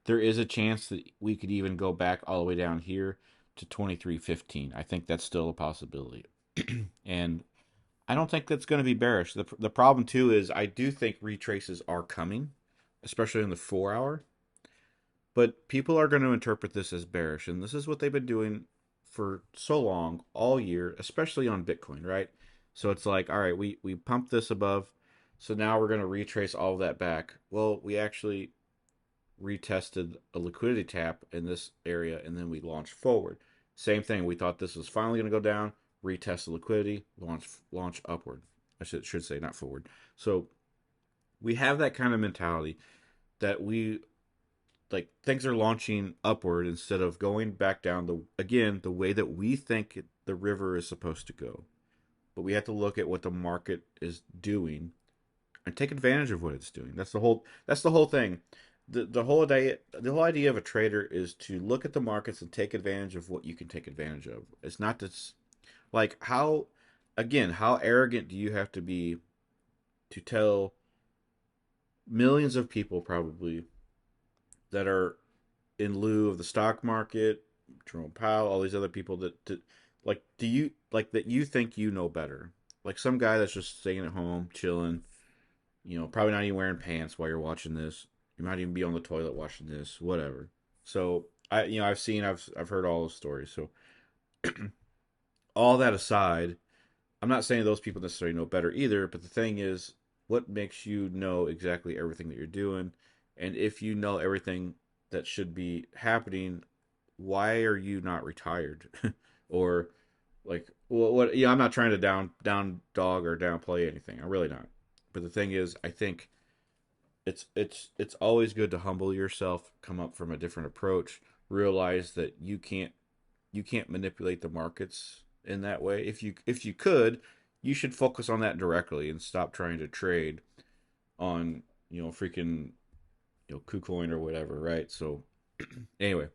there is a chance that we could even go back all the way down here to 23.15. I think that's still a possibility. And I don't think that's going to be bearish. The problem too is I do think retraces are coming, especially in the 4 hour. But people are going to interpret this as bearish, and this is what they've been doing for so long, all year, especially on Bitcoin, right? So it's like, all right, we pumped this above, so now we're going to retrace all of that back. Well, we actually retested a liquidity tap in this area, and then we launched forward. Same thing. We thought this was finally going to go down, retest the liquidity, launch upward. I should say not forward. So we have that kind of mentality that we like things are launching upward instead of going back down the way that we think the river is supposed to go. But we have to look at what the market is doing and take advantage of what it's doing. That's the whole thing. The whole idea of a trader is to look at the markets and take advantage of what you can take advantage of. It's not just like how arrogant do you have to be to tell millions of people probably that are in lieu of the stock market, Jerome Powell, all these other people like do you like that you think you know better? Like some guy that's just staying at home, chilling, probably not even wearing pants while you're watching this. You might even be on the toilet watching this, whatever. So I've heard all those stories. So all that aside, I'm not saying those people necessarily know better either, but the thing is, what makes you know exactly everything that you're doing? And if you know everything that should be happening, why are you not retired? Or like, well, what? Yeah, I'm not trying to down dog or downplay anything. I'm really not. But the thing is, I think it's always good to humble yourself, come up from a different approach, realize that you can't manipulate the markets in that way. If you could, you should focus on that directly and stop trying to trade on freaking KuCoin or whatever, right? So anyway,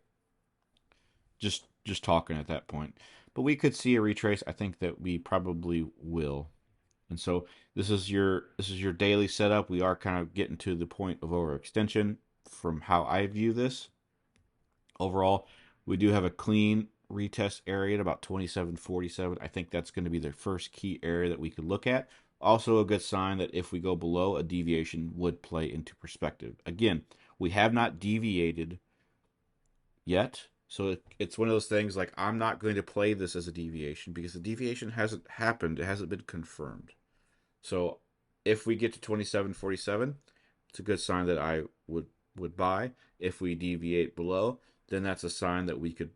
just talking at that point. But we could see a retrace. I think that we probably will. And so this is your daily setup. We are kind of getting to the point of overextension from how I view this. Overall, we do have a clean retest area at about 2747. I think that's going to be the first key area that we could look at. Also, a good sign that if we go below, a deviation would play into perspective. Again, we have not deviated yet. So it's one of those things like I'm not going to play this as a deviation because the deviation hasn't happened. It hasn't been confirmed. So if we get to 2747, it's a good sign that I would buy. If we deviate below, then that's a sign that we could,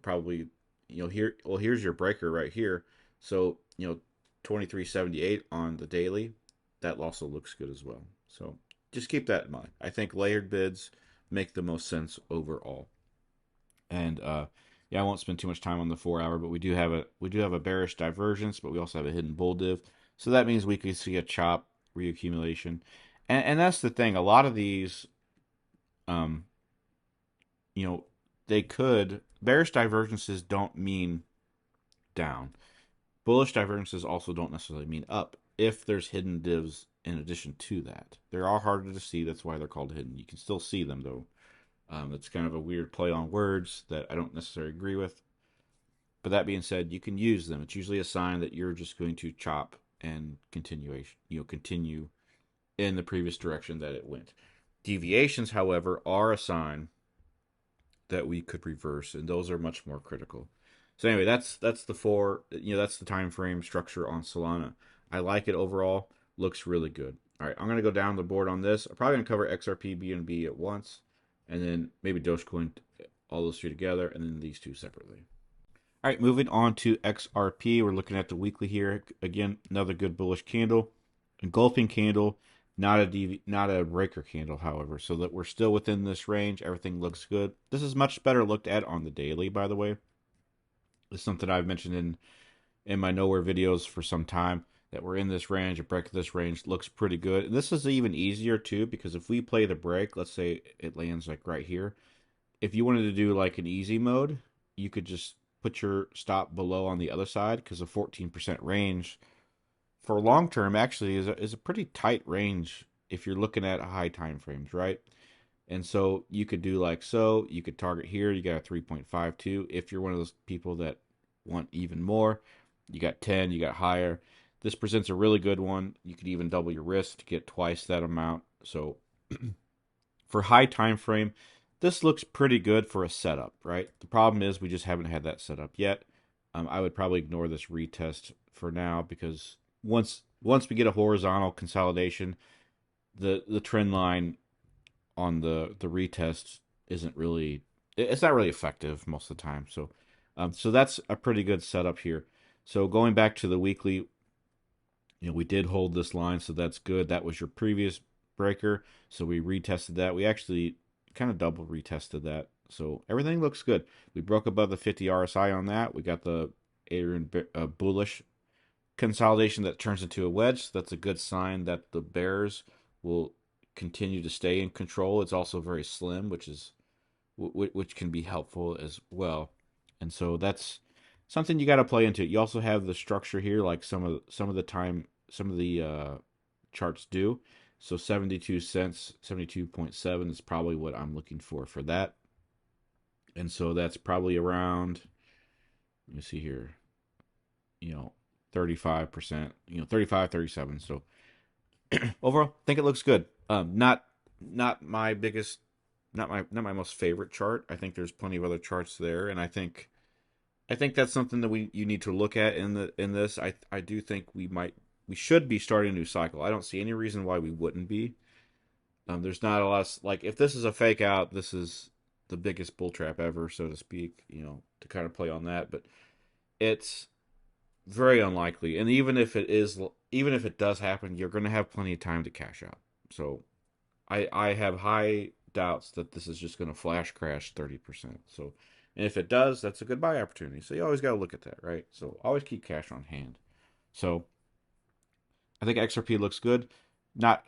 probably, here. Well, here's your breaker right here. So 2378 on the daily, that also looks good as well. So just keep that in mind. I think layered bids make the most sense overall. And yeah, I won't spend too much time on the 4 hour, but we do have a bearish divergence, but we also have a hidden bull div. So that means we could see a chop reaccumulation, and that's the thing. A lot of these, um, you know, they could bearish divergences don't mean down. Bullish divergences also don't necessarily mean up. If there's hidden divs in addition to that, they are harder to see. That's why they're called hidden. You can still see them though. It's kind of a weird play on words that I don't necessarily agree with. But that being said, you can use them. It's usually a sign that you're just going to chop and continue in the previous direction that it went. Deviations, however, are a sign that we could reverse, and those are much more critical. So anyway, that's the that's the time frame structure on Solana. I like it overall. Looks really good. All right, I'm gonna go down the board on this. I'm probably gonna cover XRP, BNB at once, and then maybe Dogecoin, all those three together, and then these two separately. All right, moving on to XRP. We're looking at the weekly here. Again, another good bullish candle, engulfing candle, not a breaker candle, however, so that we're still within this range. Everything looks good. This is much better looked at on the daily, by the way. It's something I've mentioned in my nowhere videos for some time that we're in this range. A break of this range looks pretty good. And this is even easier too because if we play the break, let's say it lands like right here. If you wanted to do like an easy mode, you could just put your stop below on the other side because a 14% range for long term actually is a pretty tight range if you're looking at high time frames, right? And so you could do like so. You could target here. You got a 3.52. If you're one of those people that want even more, you got 10. You got higher. This presents a really good one. You could even double your risk to get twice that amount. So for high time frame, this looks pretty good for a setup, right? The problem is we just haven't had that setup yet. I would probably ignore this retest for now because once we get a horizontal consolidation, the trend line on the retest isn't really it's not really effective most of the time. So that's a pretty good setup here. So going back to the weekly, we did hold this line, so that's good. That was your previous breaker, so we retested that. We actually kind of double retested that, so everything looks good. We broke above the 50 RSI on that. We got the Adrian bullish consolidation that turns into a wedge. So that's a good sign that the bears will continue to stay in control. It's also very slim, which can be helpful as well. And so that's something you got to play into. You also have the structure here, like some of the time some of the charts do. So 72 cents, 72.7 is probably what I'm looking for that. And so that's probably around. Let me see here. 35%. 35, 37. So overall, I think it looks good. Not my biggest, not my most favorite chart. I think there's plenty of other charts there, and I think that's something that you need to look at in this. I do think we should be starting a new cycle. I don't see any reason why we wouldn't be. There's not a lot of, like, if this is a fake out, this is the biggest bull trap ever, so to speak. To kind of play on that, but it's very unlikely. And even if it does happen, you're going to have plenty of time to cash out. So I have high doubts that this is just going to flash crash 30%. So, and if it does, that's a good buy opportunity. So you always got to look at that, right? So always keep cash on hand. So I think XRP looks good. Not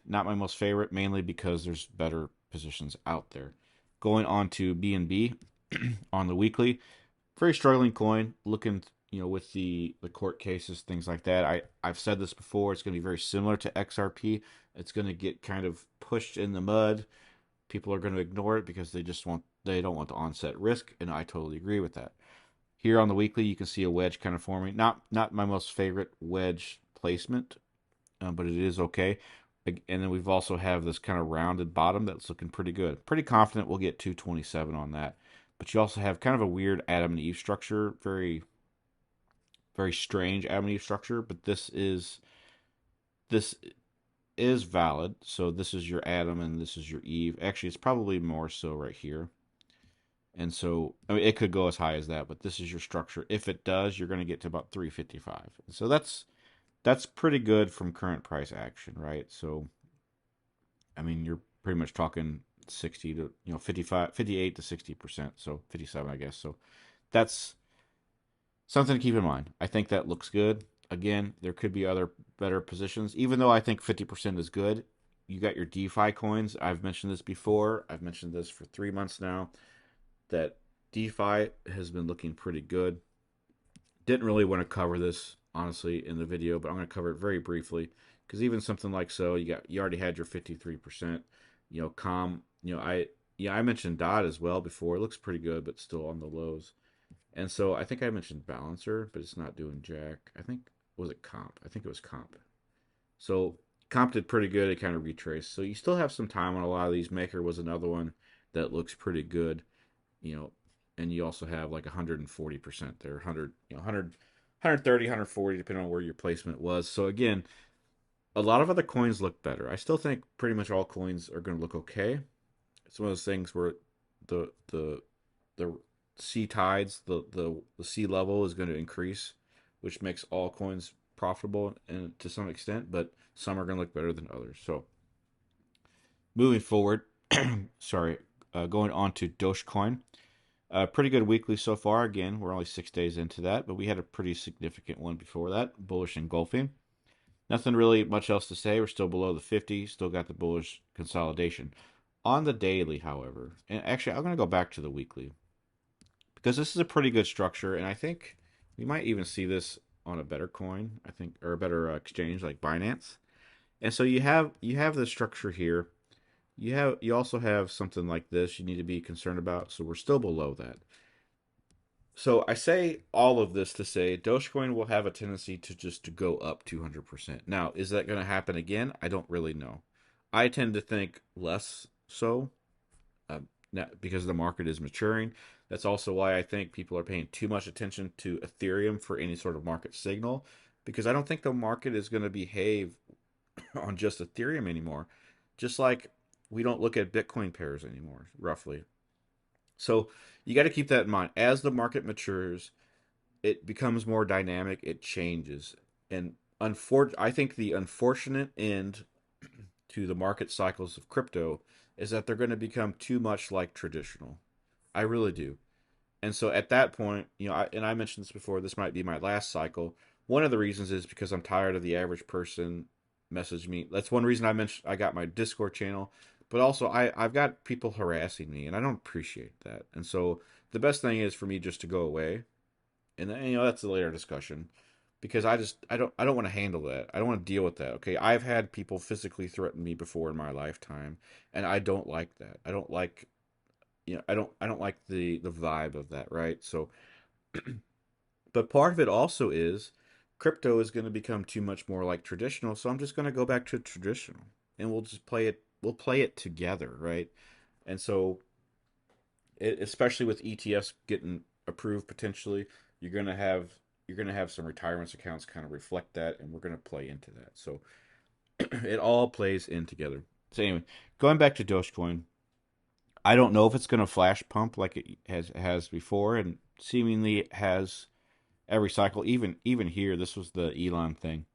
my most favorite, mainly because there's better positions out there. Going on to BNB on the weekly, very struggling coin. Looking, with the court cases, things like that. I've said this before. It's going to be very similar to XRP. It's going to get kind of pushed in the mud. People are going to ignore it because they don't want the onset risk, and I totally agree with that. Here on the weekly, you can see a wedge kind of forming. Not my most favorite wedge placement, but it is okay. And then we've also have this kind of rounded bottom that's looking pretty good. Pretty confident we'll get 227 on that. But you also have kind of a weird Adam and Eve structure, very very strange Adam and Eve structure. But this is valid. So this is your Adam and this is your Eve. Actually, it's probably more so right here. And so, I mean, it could go as high as that, but this is your structure. If it does, you're going to get to about 355. So that's pretty good from current price action, right? So, I mean, you're pretty much talking 60 to 55, 58 to 60%. So 57, I guess. So that's something to keep in mind. I think that looks good. Again, there could be other better positions. Even though I think 50% is good, you got your DeFi coins. I've mentioned this before. I've mentioned this for 3 months now, that DeFi has been looking pretty good. Didn't really want to cover this, honestly, in the video, but I'm going to cover it very briefly. Because even something like you already had your 53%. Calm. I mentioned Dot as well before. It looks pretty good, but still on the lows. And so I think I mentioned Balancer, but it's not doing jack. Was it Comp? I think it was Comp. So Comp did pretty good. It kind of retraced. So you still have some time on a lot of these. Maker was another one that looks pretty good. And you also have like 140% there, 100, 130, 140, depending on where your placement was. So again, a lot of other coins look better. I still think pretty much all coins are going to look okay. It's one of those things where the sea tides, the sea level is going to increase, which makes all coins profitable and to some extent, but some are going to look better than others. So moving forward, sorry, going on to Dogecoin. Pretty good weekly so far. Again, we're only 6 days into that, but we had a pretty significant one before that, bullish engulfing. Nothing really much else to say. We're still below the 50, still got the bullish consolidation. On the daily, however, and actually, I'm going to go back to the weekly because this is a pretty good structure, and I think we might even see this on a better coin, I think, or a better exchange like Binance. And so you have the structure here. You also have something like this you need to be concerned about. So we're still below that. So I say all of this to say Dogecoin will have a tendency to go up 200%. Now, is that going to happen again? I don't really know. I tend to think less so, because the market is maturing. That's also why I think people are paying too much attention to Ethereum for any sort of market signal, because I don't think the market is going to behave on just Ethereum anymore. Just like we don't look at Bitcoin pairs anymore, roughly. So you got to keep that in mind. As the market matures, it becomes more dynamic, it changes. And I think the unfortunate end to the market cycles of crypto is that they're going to become too much like traditional. I really do. And so at that point, and I mentioned this before, this might be my last cycle. One of the reasons is because I'm tired of the average person message me. That's one reason I got my Discord channel, but also I've got people harassing me and I don't appreciate that. And so the best thing is for me just to go away. And then, that's a later discussion because I don't want to handle that. I don't want to deal with that. Okay, I've had people physically threaten me before in my lifetime, and I don't like that. I don't like I don't like the vibe of that, right? So, but part of it also is crypto is going to become too much more like traditional, so I'm just going to go back to traditional and we'll play it together, right? And so especially with ETFs getting approved potentially, you're going to have some retirement accounts kind of reflect that, and we're going to play into that. So it all plays in together. So anyway, going back to Dogecoin, I don't know if it's going to flash pump like it has before, and seemingly has every cycle. Even here, this was the Elon thing,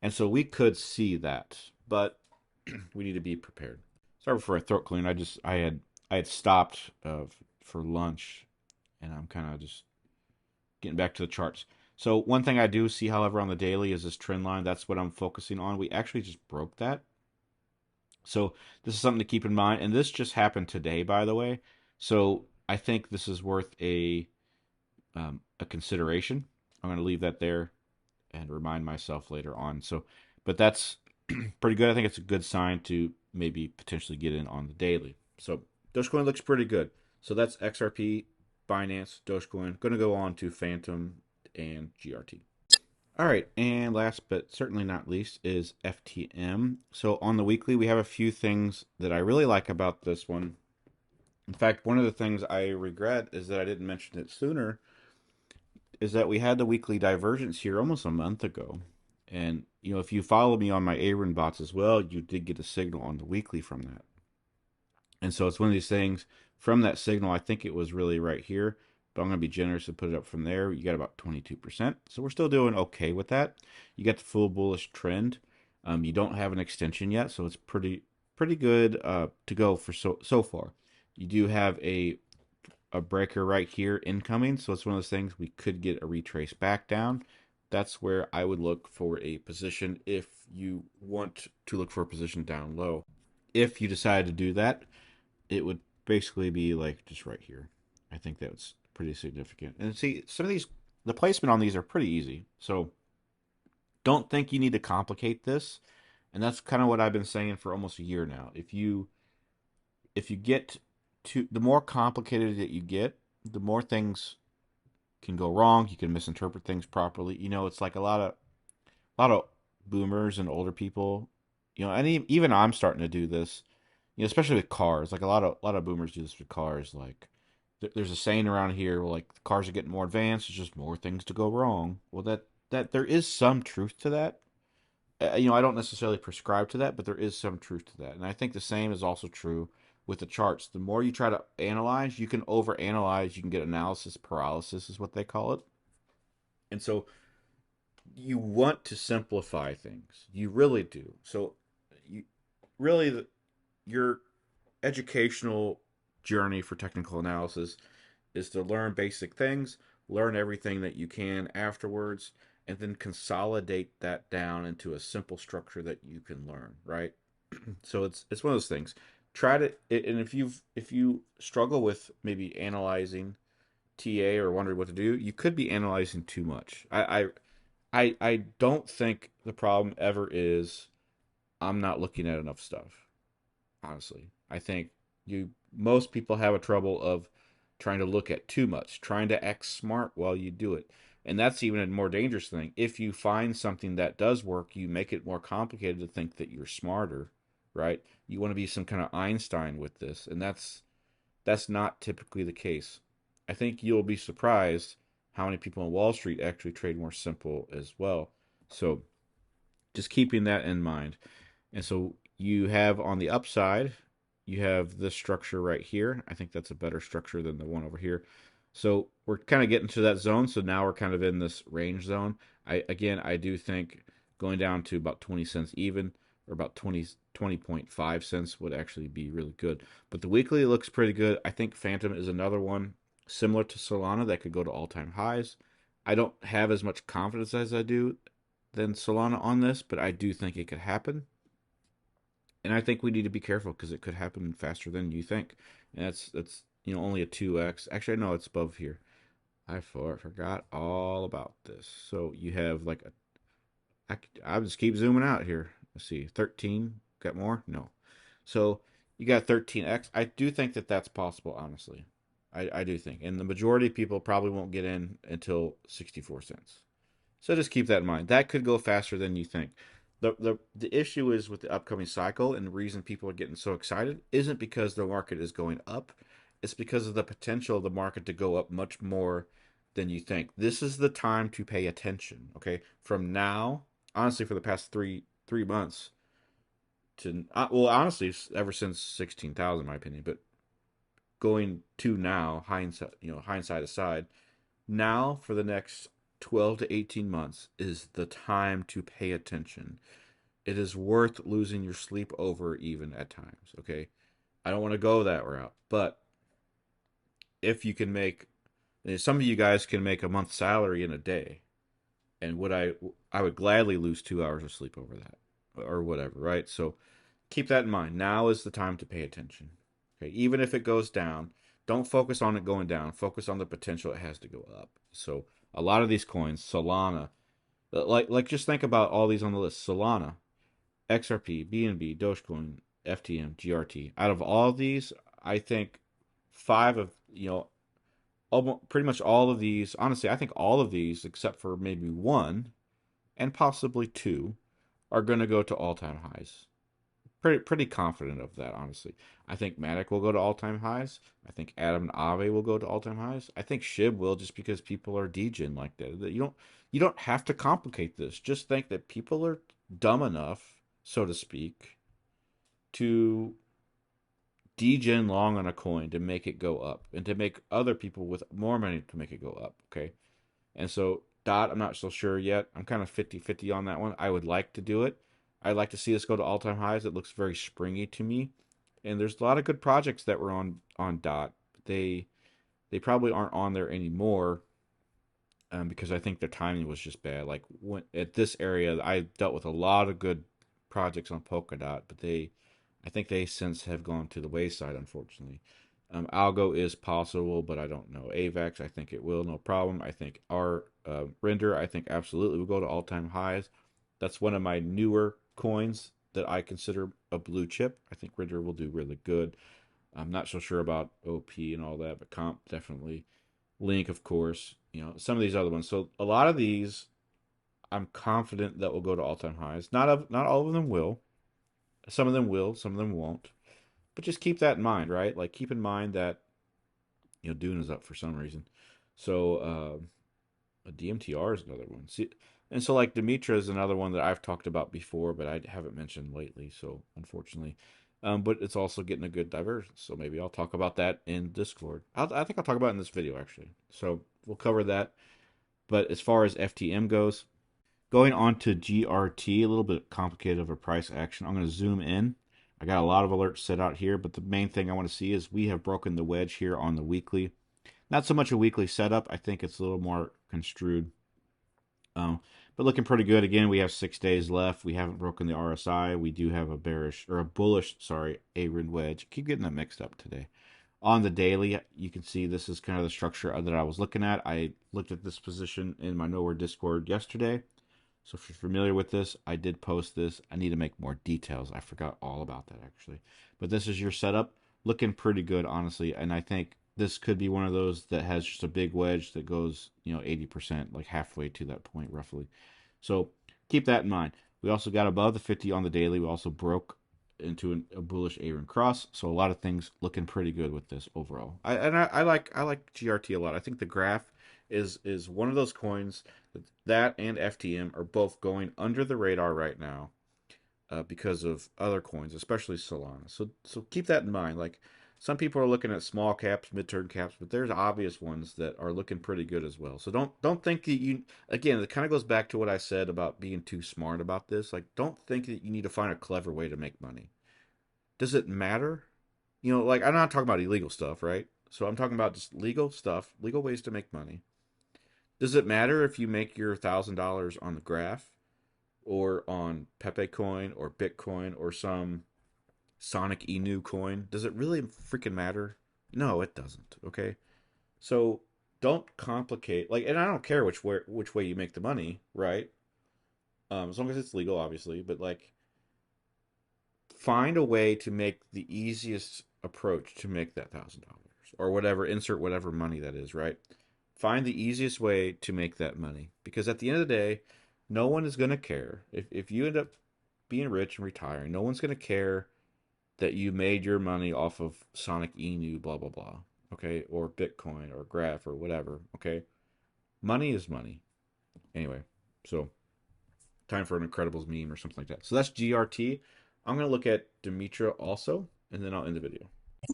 and so we could see that, but we need to be prepared. Sorry for a throat clean. I had stopped for lunch, and I'm kind of just getting back to the charts. So one thing I do see, however, on the daily is this trend line. That's what I'm focusing on. We actually just broke that. So this is something to keep in mind. And this just happened today, by the way. So I think this is worth a consideration. I'm going to leave that there and remind myself later on. So, but that's pretty good. I think it's a good sign to maybe potentially get in on the daily. So Dogecoin looks pretty good. So that's XRP, Binance, Dogecoin. Going to go on to Phantom and GRT. All right, and last but certainly not least is FTM. So on the weekly, we have a few things that I really like about this one. In fact, one of the things I regret is that I didn't mention it sooner, is that we had the weekly divergence here almost a month ago. And, if you follow me on my Aaron bots as well, you did get a signal on the weekly from that. And so it's one of these things from that signal, I think it was really right here, but I'm going to be generous and put it up from there. You got about 22%. So we're still doing okay with that. You got the full bullish trend. You don't have an extension yet, so it's pretty good to go for so far. You do have a breaker right here incoming, so it's one of those things we could get a retrace back down. That's where I would look for a position if you want to look for a position down low. If you decide to do that, it would basically be like just right here. I think that's pretty significant. And see, some of these, the placement on these are pretty easy. So don't think you need to complicate this. And that's kind of what I've been saying for almost a year now. If you get to the more complicated that you get, the more things can go wrong. You can misinterpret things properly. It's like a lot of boomers and older people. And even I'm starting to do this. Especially with cars. Like a lot of boomers do this with cars. Like there's a saying around here, like cars are getting more advanced. There's just more things to go wrong. Well, that there is some truth to that. I don't necessarily prescribe to that, but there is some truth to that. And I think the same is also true with the charts. The more you try to analyze, you can overanalyze. You can get analysis paralysis, is what they call it. And so you want to simplify things. You really do. So you really your educational journey for technical analysis is to learn basic things, learn everything that you can afterwards, and then consolidate that down into a simple structure that you can learn, right? So it's one of those things. Try to, and if you struggle with maybe analyzing TA or wondering what to do, you could be analyzing too much. I don't think the problem ever is I'm not looking at enough stuff. Honestly, I think you most people have a trouble of trying to look at too much, trying to act smart while you do it. And that's even a more dangerous thing. If you find something that does work, you make it more complicated to think that you're smarter, right? You want to be some kind of Einstein with this, and that's not typically the case. I think you'll be surprised how many people on Wall Street actually trade more simple as well. So just keeping that in mind. And so you have on the upside, you have this structure right here. I think that's a better structure than the one over here. So we're kind of getting to that zone. So now we're kind of in this range zone. I do think going down to about 20 cents even, or about 20.5 cents would actually be really good. But the weekly looks pretty good. I think Phantom is another one similar to Solana that could go to all-time highs. I don't have as much confidence as I do than Solana on this, but I do think it could happen. And I think we need to be careful because it could happen faster than you think. And that's only a 2x. Actually, no, it's above here. Forgot all about this. So you have like I'll just keep zooming out here. Let's see, 13. Got more? No. So you got 13x. I do think that that's possible, honestly. I do think. And the majority of people probably won't get in until 64 cents. So just keep that in mind. That could go faster than you think. The issue is with the upcoming cycle, and the reason people are getting so excited isn't because the market is going up. It's because of the potential of the market to go up much more than you think. This is the time to pay attention. Okay, from now, honestly, for the past three months to well, honestly, ever since 16,000, in my opinion, but going to now, hindsight aside, now for the next 12 to 18 months is the time to pay attention. It is worth losing your sleep over even at times, okay? I don't want to go that route, but if you can make some of you guys can make a month's salary in a day, and I would gladly lose 2 hours of sleep over that or whatever, right? So keep that in mind. Now is the time to pay attention. Okay, even if it goes down, don't focus on it going down. Focus on the potential it has to go up. So a lot of these coins, Solana, like just think about all these on the list: Solana, XRP, BNB, Dogecoin, FTM, GRT. Out of all of these, I think five of almost, pretty much all of these. Honestly, I think all of these, except for maybe one and possibly two, are going to go to all-time highs. Pretty confident of that, honestly. I think Matic will go to all-time highs. I think Adam and Ave will go to all-time highs. I think Shib will, just because people are degen like that. You don't have to complicate this. Just think that people are dumb enough, so to speak, to degen long on a coin to make it go up, and to make other people with more money to make it go up. Okay, and so Dot, I'm not so sure yet. I'm kind of 50-50 on that one. I would like to do it. I'd like to see us go to all-time highs. It looks very springy to me. And there's a lot of good projects that were on Dot. They probably aren't on there anymore, because I think the timing was just bad. Like when at this area, I dealt with a lot of good projects on Polkadot, but I think they since have gone to the wayside, unfortunately. Algo is possible, but I don't know. AVAX, I think it will, no problem. I think our Render, I think absolutely will go to all-time highs. That's one of my newer coins that I consider a blue chip. I think Render will do really good. I'm not so sure about OP and all that, but Comp definitely. Link, of course. Some of these other ones. So a lot of these, I'm confident that will go to all-time highs. Not all of them will. Some of them will. Some of them won't. But just keep that in mind, right? Like keep in mind that Dune is up for some reason. So a DMTR is another one. See, and so like Demetra is another one that I've talked about before, but I haven't mentioned lately. So unfortunately, but it's also getting a good divergence. So maybe I'll talk about that in Discord. I think I'll talk about it in this video actually. So we'll cover that. But as far as FTM goes, going on to GRT, a little bit complicated of a price action. I'm going to zoom in. I got a lot of alerts set out here, but the main thing I want to see is we have broken the wedge here on the weekly. Not so much a weekly setup. I think it's a little more construed. But looking pretty good. Again, we have 6 days left. We haven't broken the RSI. We do have a bullish, A-Rin wedge. Keep getting that mixed up today. On the daily, you can see this is kind of the structure that I was looking at. I looked at this position in my Nowhere Discord yesterday. So if you're familiar with this, I did post this. I need to make more details. I forgot all about that actually. But this is your setup. Looking pretty good, honestly. And I think this could be one of those that has just a big wedge that goes, 80%, like halfway to that point roughly. So keep that in mind. We also got above the 50 on the daily. We also broke into a bullish Aaron cross. So a lot of things looking pretty good with this overall. I like GRT a lot. I think the graph is one of those coins that and FTM are both going under the radar right now, because of other coins, especially Solana. So keep that in mind. Like, some people are looking at small caps, mid-term caps, but there's obvious ones that are looking pretty good as well. So don't think that you, again, it kind of goes back to what I said about being too smart about this. Like, don't think that you need to find a clever way to make money. Does it matter? Like, I'm not talking about illegal stuff, right? So I'm talking about just legal stuff, legal ways to make money. Does it matter if you make your $1,000 on the graph or on Pepe Coin or Bitcoin or some Sonic Inu coin? Does it really freaking matter? No, it doesn't. Okay, so don't complicate. Like, and I don't care which way you make the money, right? As long as it's legal, obviously. But like, find a way to make the easiest approach to make that $1,000 or whatever. Insert whatever money that is, right? Find the easiest way to make that money, because at the end of the day, no one is going to care if you end up being rich and retiring. No one's going to care that you made your money off of Sonic Inu, blah blah blah. Okay, or Bitcoin or Graph or whatever. Okay, money is money. Anyway, so time for an Incredibles meme or something like that. So that's GRT. I'm gonna look at Demetra also, and then I'll end the video.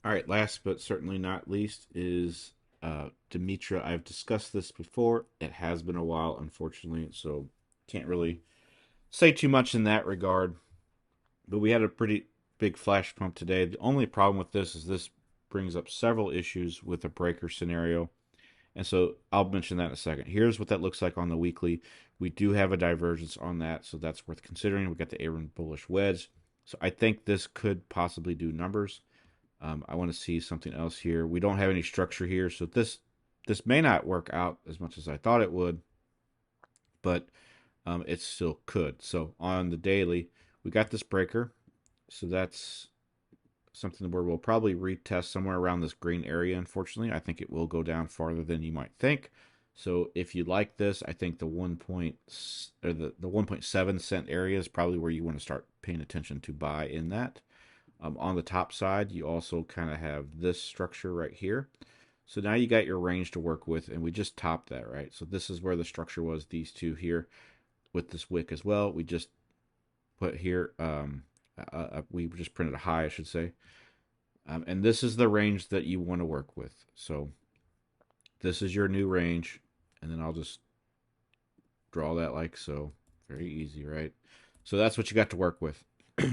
All right, last but certainly not least is Demetra. I've discussed this before. It has been a while, unfortunately, so can't really say too much in that regard. But we had a pretty big flash pump today. The only problem with this is this brings up several issues with a breaker scenario. And so I'll mention that in a second. Here's what that looks like on the weekly. We do have a divergence on that, so that's worth considering. We got the Aaron bullish wedge. So I think this could possibly do numbers. I want to see something else here. We don't have any structure here, so this may not work out as much as I thought it would, but it still could. So on the daily, we got this breaker. So that's something where we'll probably retest somewhere around this green area. Unfortunately, I think it will go down farther than you might think. So if you like this, I think the 1.7 cent area is probably where you want to start paying attention to buy in that. On the top side, you also kind of have this structure right here. So now you got your range to work with, and we just topped that, right? So this is where the structure was, these two here with this wick as well. We just put here, we just printed a high, I should say. And this is the range that you want to work with. So this is your new range, and then I'll just draw that like so. Very easy, right? So that's what you got to work with.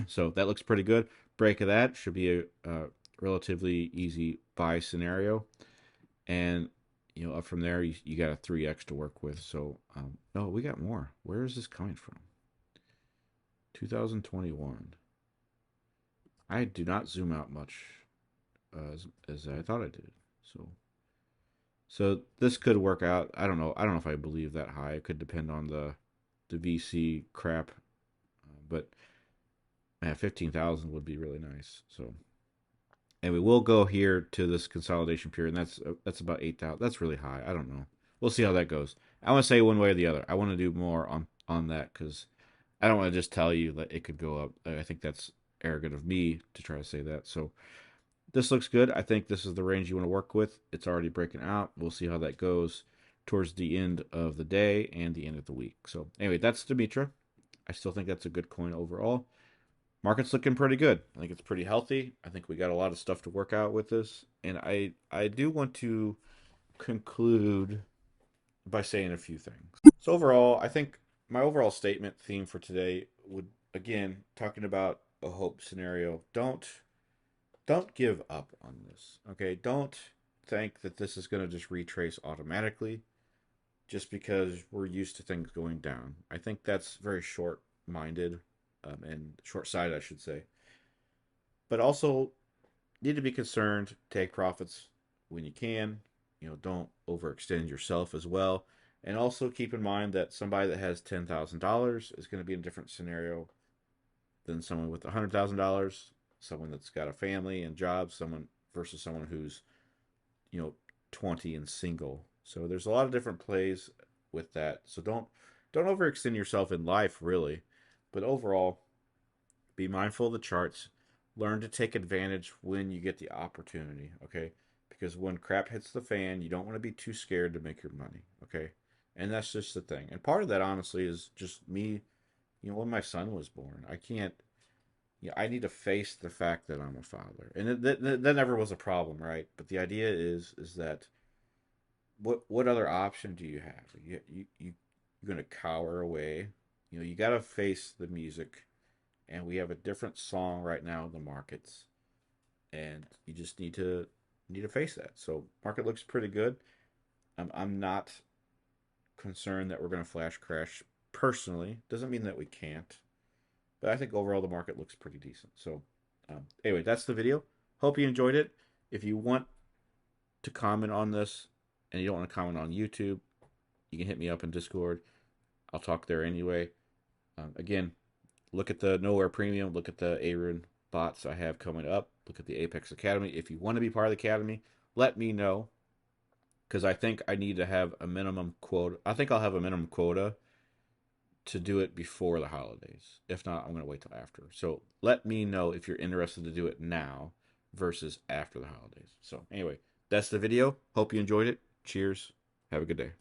So that looks pretty good. Break of that should be a relatively easy buy scenario. And up from there, you got a 3x to work with. So, no, we got more. Where is this coming from? 2021. I do not zoom out much, as I thought I did. So this could work out. I don't know. I don't know if I believe that high. It could depend on the VC crap, but man, 15,000 would be really nice. So, and we will go here to this consolidation period, and that's about 8,000. That's really high. I don't know. We'll see how that goes. I want to say one way or the other. I want to do more on that, because I don't want to just tell you that it could go up. I think that's arrogant of me to try to say that. So this looks good. I think this is the range you want to work with. It's already breaking out. We'll see how that goes towards the end of the day and the end of the week. So anyway, that's Demetra. I still think that's a good coin overall. Market's looking pretty good. I think it's pretty healthy. I think we got a lot of stuff to work out with this. And I do want to conclude by saying a few things. So overall, I think my overall statement theme for today would, again, talking about a hope scenario. Don't give up on this. Okay, don't think that this is going to just retrace automatically just because we're used to things going down. I think that's very short-minded, and short-sighted, I should say. But also need to be concerned, take profits when you can. Don't overextend yourself as well. And also keep in mind that somebody that has $10,000 is going to be in a different scenario than someone with $100,000, someone that's got a family and job, someone versus someone who's you know, 20 and single. So there's a lot of different plays with that. So don't overextend yourself in life really. But overall, be mindful of the charts. Learn to take advantage when you get the opportunity, okay? Because when crap hits the fan, you don't want to be too scared to make your money, okay? And that's just the thing. And part of that, honestly, is just me. When my son was born, I can't. I need to face the fact that I'm a father, and that never was a problem, right? But the idea is that what other option do you have? You're gonna cower away. You got to face the music, and we have a different song right now in the markets, and you just need to face that. So market looks pretty good. I'm not concerned that we're going to flash crash personally. Doesn't mean that we can't, but I think overall the market looks pretty decent. So anyway, that's the video. Hope you enjoyed it. If you want to comment on this and you don't want to comment on YouTube, you can hit me up in Discord. I'll talk there anyway. Again, look at the Nowhere Premium. Look at the Arun bots I have coming up. Look at the Apex Academy. If you want to be part of the Academy, let me know, because I think I need to have a minimum quota. I think I'll have a minimum quota to do it before the holidays. If not, I'm going to wait till after. So let me know if you're interested to do it now versus after the holidays. So anyway, that's the video. Hope you enjoyed it. Cheers. Have a good day.